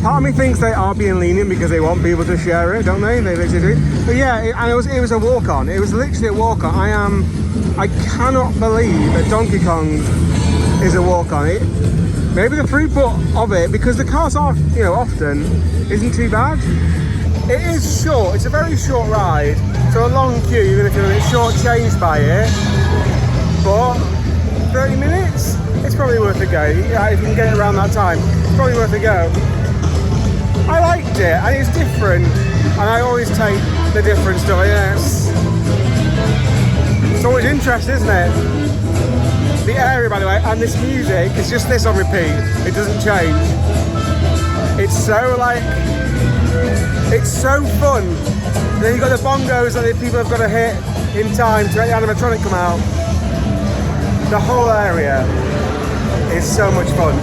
[SPEAKER 1] Part of me thinks they are being lenient because they want people to share it, don't they? They literally do. But yeah, it was a walk-on. It was literally a walk-on. I cannot believe that Donkey Kong is a walk-on. maybe the throughput of it, because the cars are, you know, often, isn't too bad. It is short, it's a very short ride, so a long queue, even if you're a bit short-changed by it, but 30 minutes, it's probably worth a go. Yeah, if you can get it around that time, it's probably worth a go. I liked it, and it's different, and I always take the different stuff. Yes, it's always interesting, isn't it? The area, by the way, and this music, it's just this on repeat. It doesn't change. It's so like, it's so fun. And then you've got the bongos that the people have got to hit in time to make the animatronic come out. The whole area is so much fun.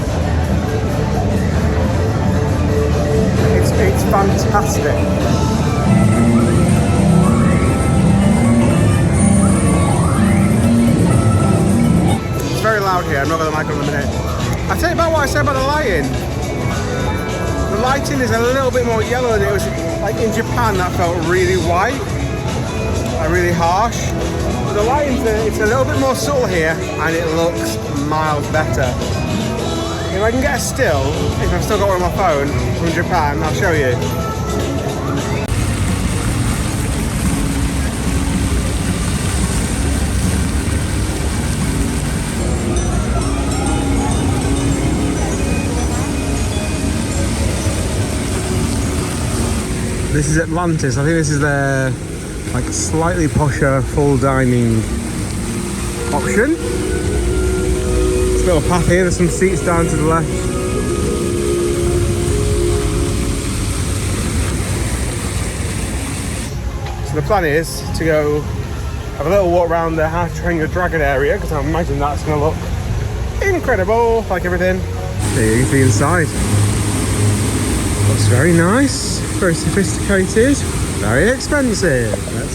[SPEAKER 1] It's fantastic. It's very loud here, I'm not going to mic on in a minute. I'll tell you about what I said about the lighting. The lighting is a little bit more yellow than it was, like in Japan that felt really white, like really harsh. But the lighting, it's a little bit more subtle here and it looks miles better. If I can get a still, if I've still got one on my phone from Japan, I'll show you. This is Atlantis. I think this is their like slightly posher full dining option. This little path here, there's some seats down to the left. So the plan is to go have a little walk around the How to Train Your Dragon area, because I imagine that's going to look incredible, like everything. There you can see inside. Looks very nice, very sophisticated, very expensive.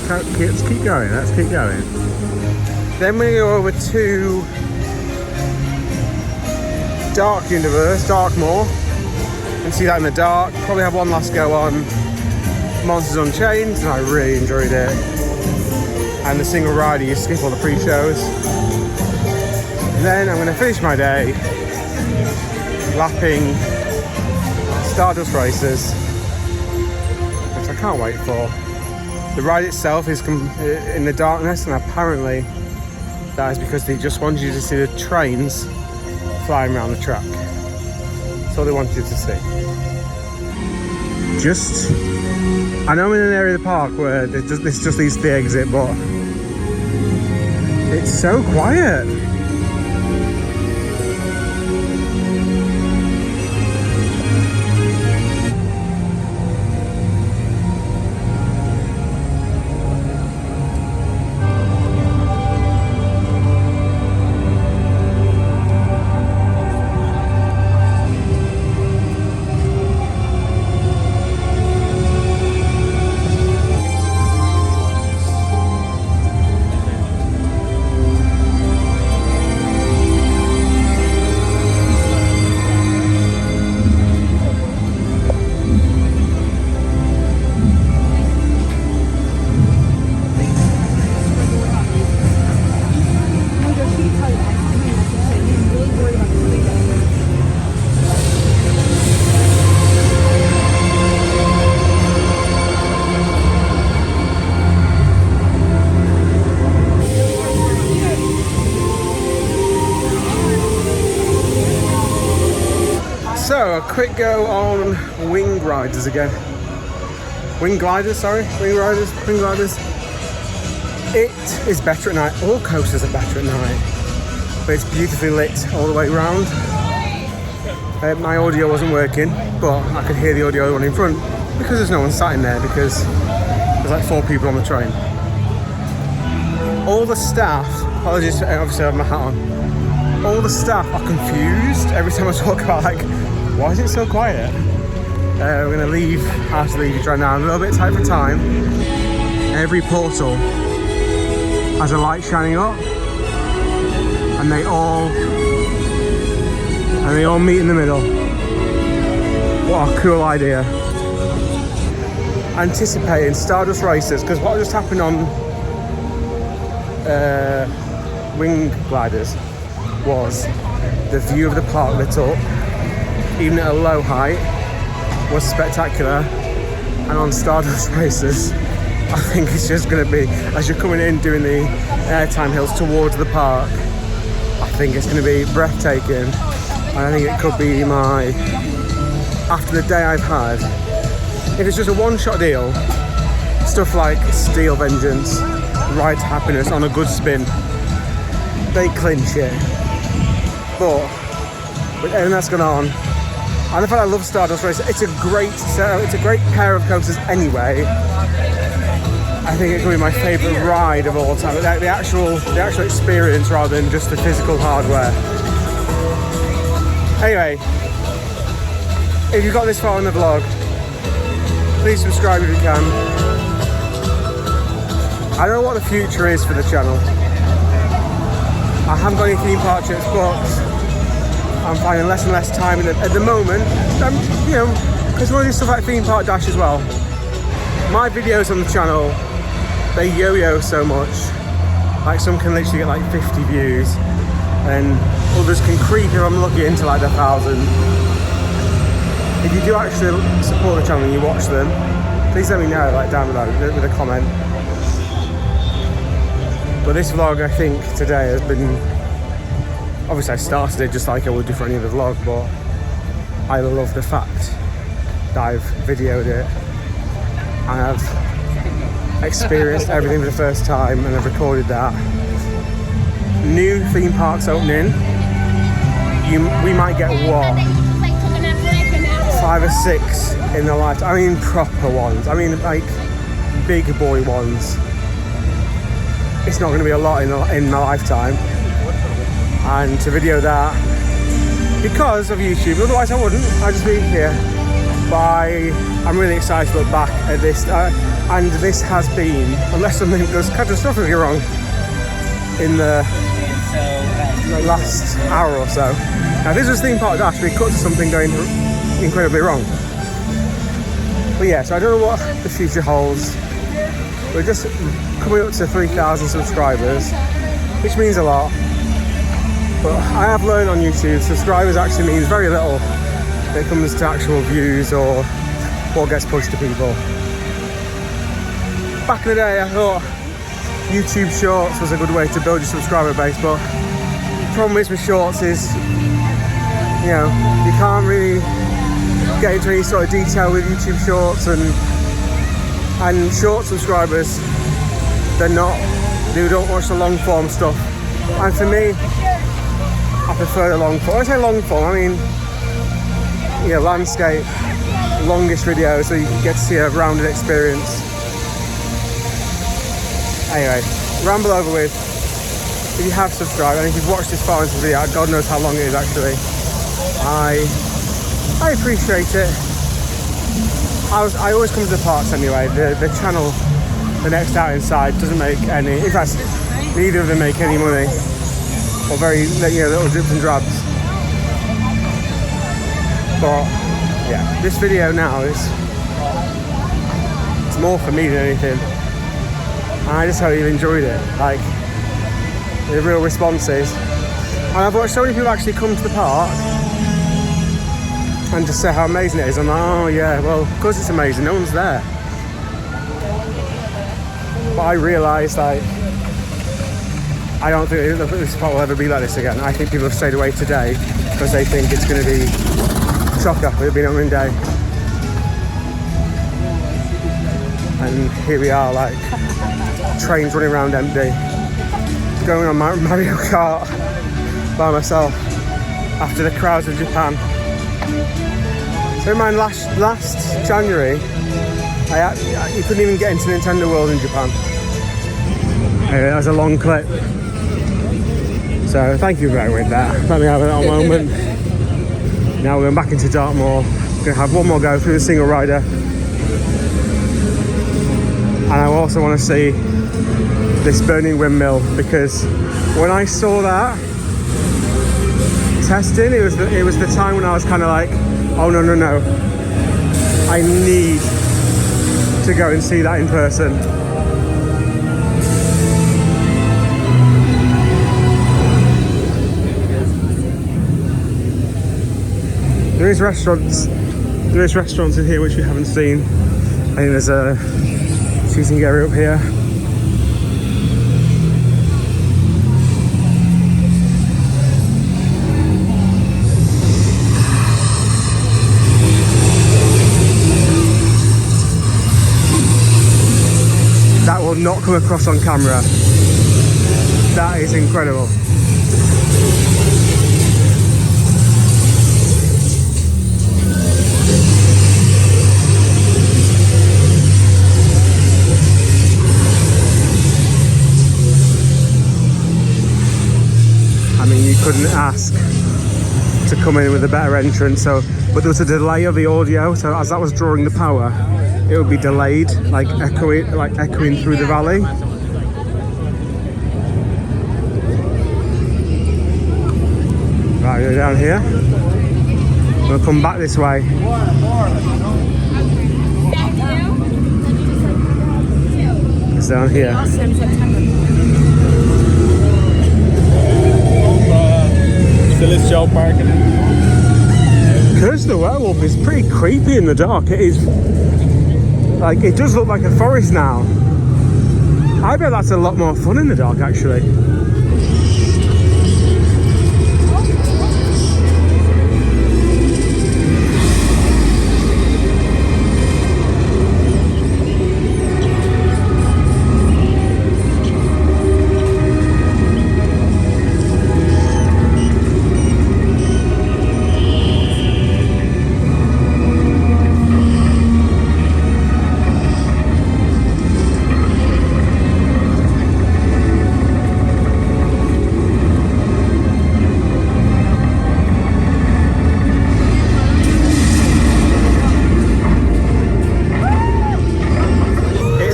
[SPEAKER 1] Let's keep going, let's keep going. Then we go over to Dark Universe, Darkmoor, and see that in the dark. Probably have one last go on Monsters Unchained, and I really enjoyed it. And the single rider, you skip all the pre-shows. Then I'm going to finish my day lapping Stardust Races, which I can't wait for. The ride itself is in the darkness, and apparently that is because they just want you to see the trains flying around the track. That's all they want you to see. I know I'm in an area of the park where this just leads to the exit, but it's so quiet. So, a quick go on wing riders again. Wing gliders, sorry. Wing riders. It is better at night. All coasters are better at night. But it's beautifully lit all the way around. My audio wasn't working, but I could hear the audio one in front because there's no one sat in there, because there's like 4 people on the train. All the staff, apologies, obviously I have my hat on. All the staff are confused every time I talk about, like, why is it so quiet? We're going to leave, I have to leave right now. I'm a little bit tight for time. Every portal has a light shining up, and they all meet in the middle. What a cool idea. Anticipating Stardust Races, because what just happened on wing gliders was The view of the park lit up, even at a low height, was spectacular. And on Stardust Races, I think it's just going to be, as you're coming in doing the airtime hills towards the park, I think it's going to be breathtaking. And I think it could be my, after the day I've had, if it's just a one-shot deal, stuff like Steel Vengeance, Ride to Happiness on a good spin, they clinch it. But with everything that's gone on, and the fact I love Stardust Race, it's a great setup, it's a great pair of coasters anyway. I think it could be my favourite ride of all time. The actual experience rather than just the physical hardware. Anyway, if you've got this far in the vlog, please subscribe if you can. I don't know what the future is for the channel. I haven't got any theme park trips booked. I'm finding less and less time at the moment. You know, because we're doing stuff like Theme Park Dash as well. My videos on the channel, they yo-yo so much. Like some can literally get like 50 views, and others can creep if I'm lucky into like 1,000. If you do actually support the channel and you watch them, please let me know, like down below with a comment. But this vlog, I think today has been, obviously I started it just like I would do for any other vlog, but I love the fact that I've videoed it and I've experienced everything for the first time and I've recorded that. New theme parks opening, we might get what, 5 or 6 in the lifetime. I mean proper ones, I mean like big boy ones. It's not going to be a lot in my lifetime, and to video that because of YouTube, otherwise I wouldn't, I'd just be here. But I'm really excited to look back at this, and this has been, unless something goes catastrophically wrong in the last hour or so. Now this was Theme Park Dash, we cut to something going incredibly wrong. But yeah, so I don't know what the future holds. We're just coming up to 3,000 subscribers, which means a lot. But I have learned on YouTube, subscribers actually means very little when it comes to actual views or what gets pushed to people. Back in the day, I thought YouTube Shorts was a good way to build your subscriber base, but the problem is with Shorts is, you know, you can't really get into any sort of detail with YouTube Shorts, and short subscribers, they don't watch the long form stuff. And for me, I prefer the long form. When I say long form, I mean, you know, landscape, longish videos, so you can get to see a rounded experience. Anyway, ramble over with. If you have subscribed and if you've watched this far into the video, God knows how long it is actually, I appreciate it. I always come to the parks anyway. The channel, the next out inside, doesn't make any, in fact, neither of them make any money, or very, you know, little drips and drabs. But yeah, this video now it's more for me than anything, and I just hope you've enjoyed it. Like the real responses, and I've watched so many people actually come to the park and just say how amazing it is. I'm like, oh yeah, well, of course it's amazing, no one's there. But I realised, like, I don't think this park will ever be like this again. I think people have stayed away today because they think it's going to be chocker with it being opening day. And here we are, like, trains running around empty, going on Mario Kart by myself after the crowds of Japan. So in mind, last January, you couldn't even get into Nintendo World in Japan. Anyway, that was a long clip. So thank you for bearing with that. Let me have a little moment. Now we're going back into Dartmoor. We're going to have one more go through the single rider. And I also want to see this burning windmill, because when I saw that testing, it was the time when I was kind of like, oh no, I need to go and see that in person. There is restaurants in here which we haven't seen. I think there's a seating area up here. That will not come across on camera. That is incredible. I mean, you couldn't ask to come in with a better entrance. So, but there was a delay of the audio. So as that was drawing the power, it would be delayed, like echoing through the valley. Right, go down here. We'll come back this way. It's down here.
[SPEAKER 2] Celestial Park.
[SPEAKER 1] Curse the Werewolf is pretty creepy in the dark. It is like, it does look like a forest now. I bet that's a lot more fun in the dark, actually.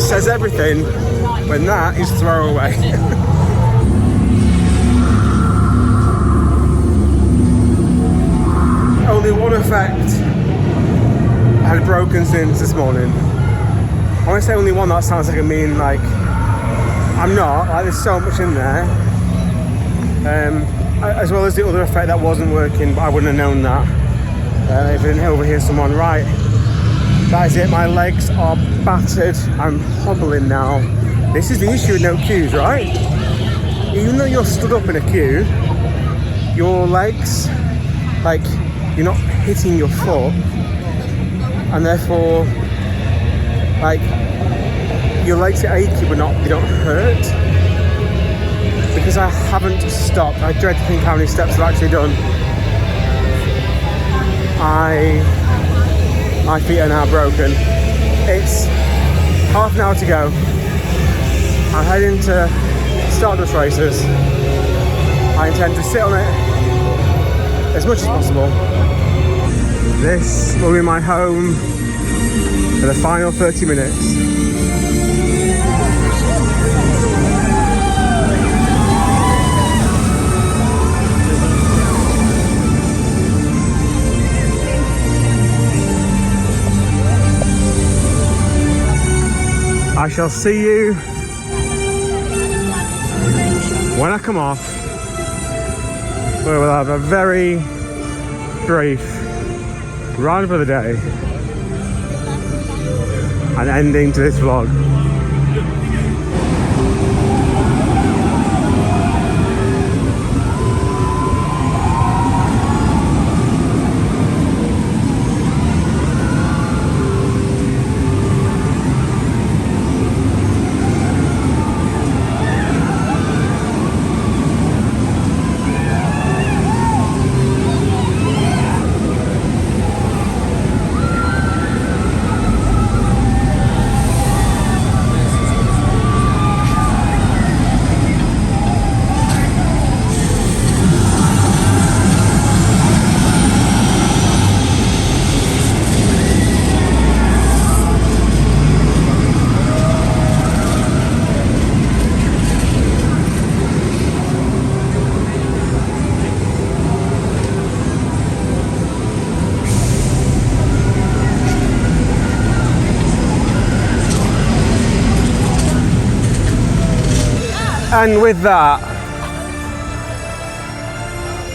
[SPEAKER 1] Says everything when that is throwaway. Only one effect had broken since this morning. I want to say only one. That sounds like a mean, like, I'm not, like, there's so much in there, as well as the other effect that wasn't working, but I wouldn't have known that if I didn't overhear someone. Right, that is it. My legs are battered. I'm hobbling now. This is the issue with no queues, right? Even though you're stood up in a queue, your legs, like, you're not hitting your foot, and therefore, like, your legs are achy but they don't hurt. Because I haven't stopped. I dread to think how many steps I've actually done. My feet are now broken. It's half an hour to go. I'm heading to Stardust Races. I intend to sit on it as much as possible. This will be my home for the final 30 minutes. I shall see you when I come off, where we'll have a very brief round for the day and ending to this vlog. And with that,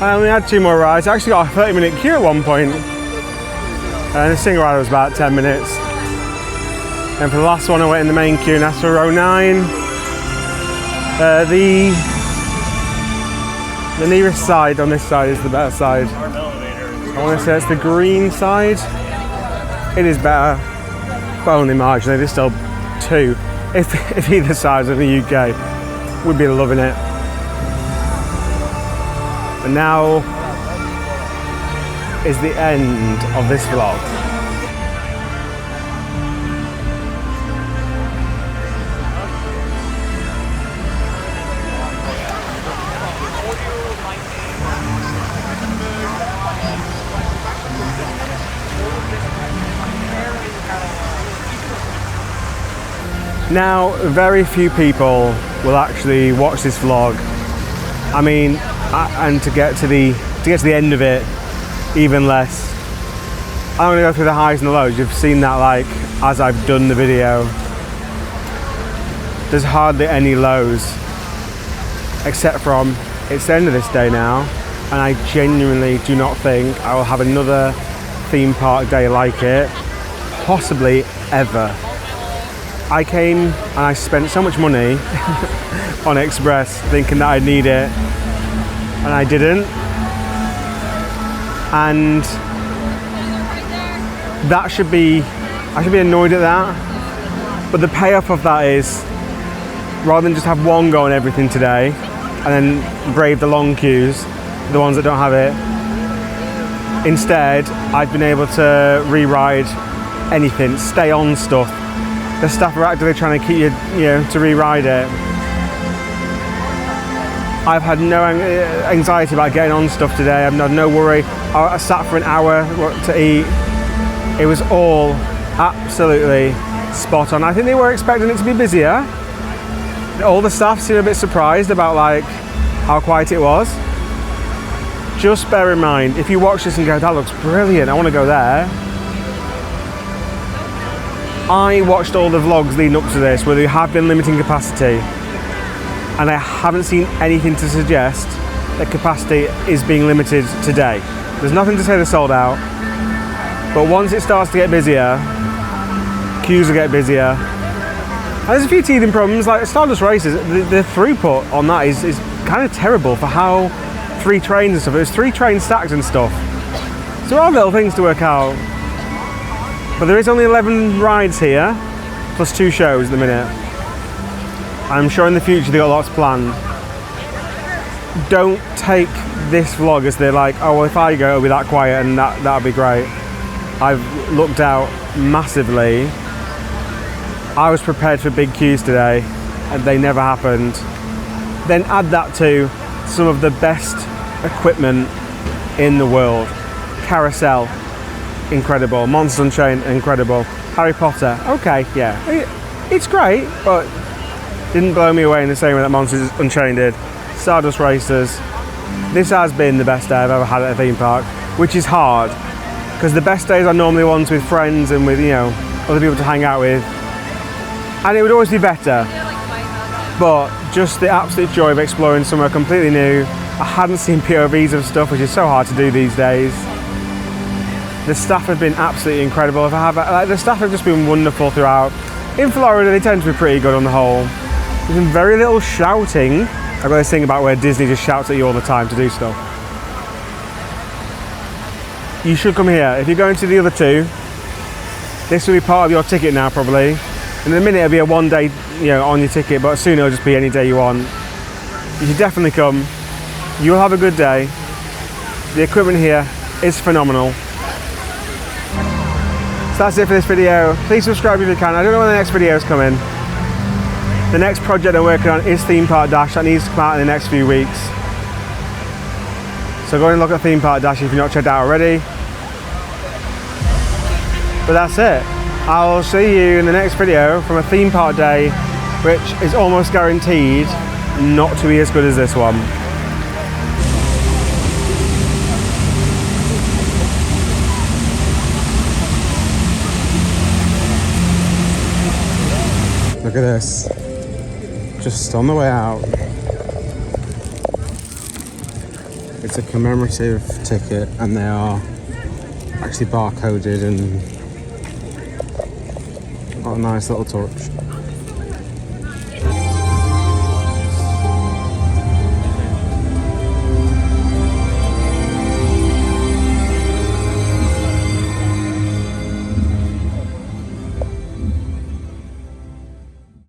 [SPEAKER 1] I only had 2 more rides. I actually got a 30-minute queue at one point. And the single rider was about 10 minutes. And for the last one I went in the main queue and asked for row 9. The nearest side on this side is the better side. I want to say it's the green side. It is better, but only marginally. There's still 2. If either side's in the UK, we'd be loving it. And now is the end of this vlog. Now, very few people will actually watch this vlog. I mean, and to get to the end of it, even less. I'm gonna go through the highs and the lows. You've seen that, like, as I've done the video. There's hardly any lows, except from it's the end of this day now, and I genuinely do not think I will have another theme park day like it, possibly ever. I came and I spent so much money on Express thinking that I'd need it, and I didn't. And I should be annoyed at that. But the payoff of that is, rather than just have one go on everything today and then brave the long queues, the ones that don't have it, instead I've been able to re-ride anything, stay on stuff. The staff are actively trying to keep you, to re-ride it. I've had no anxiety about getting on stuff today. I've had no worry. I sat for an hour to eat. It was all absolutely spot on. I think they were expecting it to be busier. All the staff seem a bit surprised about like how quiet it was. Just bear in mind, if you watch this and go, that looks brilliant, I want to go there. I watched all the vlogs leading up to this where they have been limiting capacity, and I haven't seen anything to suggest that capacity is being limited today. There's nothing to say they're sold out, but once it starts to get busier, queues will get busier. And there's a few teething problems, like Stardust Races, the throughput on that is kind of terrible for how 3 trains and stuff. There's 3 trains stacked and stuff. So there are little things to work out. But there is only 11 rides here, plus 2 shows at the minute. I'm sure in the future they've got lots planned. Don't take this vlog as they're like, oh, well, if I go, it'll be that quiet and that'll be great. I've looked out massively. I was prepared for big queues today, and they never happened. Then add that to some of the best equipment in the world. Carousel, incredible. Monsters Unchained, incredible. Harry Potter, okay, yeah. It's great, but didn't blow me away in the same way that Monsters Unchained did. Stardust Racers. This has been the best day I've ever had at a theme park, which is hard, because the best days are normally ones with friends and with, other people to hang out with. And it would always be better. But just the absolute joy of exploring somewhere completely new. I hadn't seen POVs of stuff, which is so hard to do these days. The staff have been absolutely incredible. The staff have just been wonderful throughout. In Florida, they tend to be pretty good on the whole. There's been very little shouting. I've got this thing about where Disney just shouts at you all the time to do stuff. You should come here. If you're going to the other 2, this will be part of your ticket now, probably. In a minute, it'll be a 1 day, on your ticket, but soon it'll just be any day you want. You should definitely come. You'll have a good day. The equipment here is phenomenal. So that's it for this video. Please subscribe if you can. I don't know when the next video is coming. The next project I'm working on is Theme Park Dash. That needs to come out in the next few weeks. So go and look at Theme Park Dash if you've not checked it out already. But that's it. I'll see you in the next video from a theme park day, which is almost guaranteed not to be as good as this one. Look at this. Just on the way out. It's a commemorative ticket, and they are actually barcoded and got a nice little touch.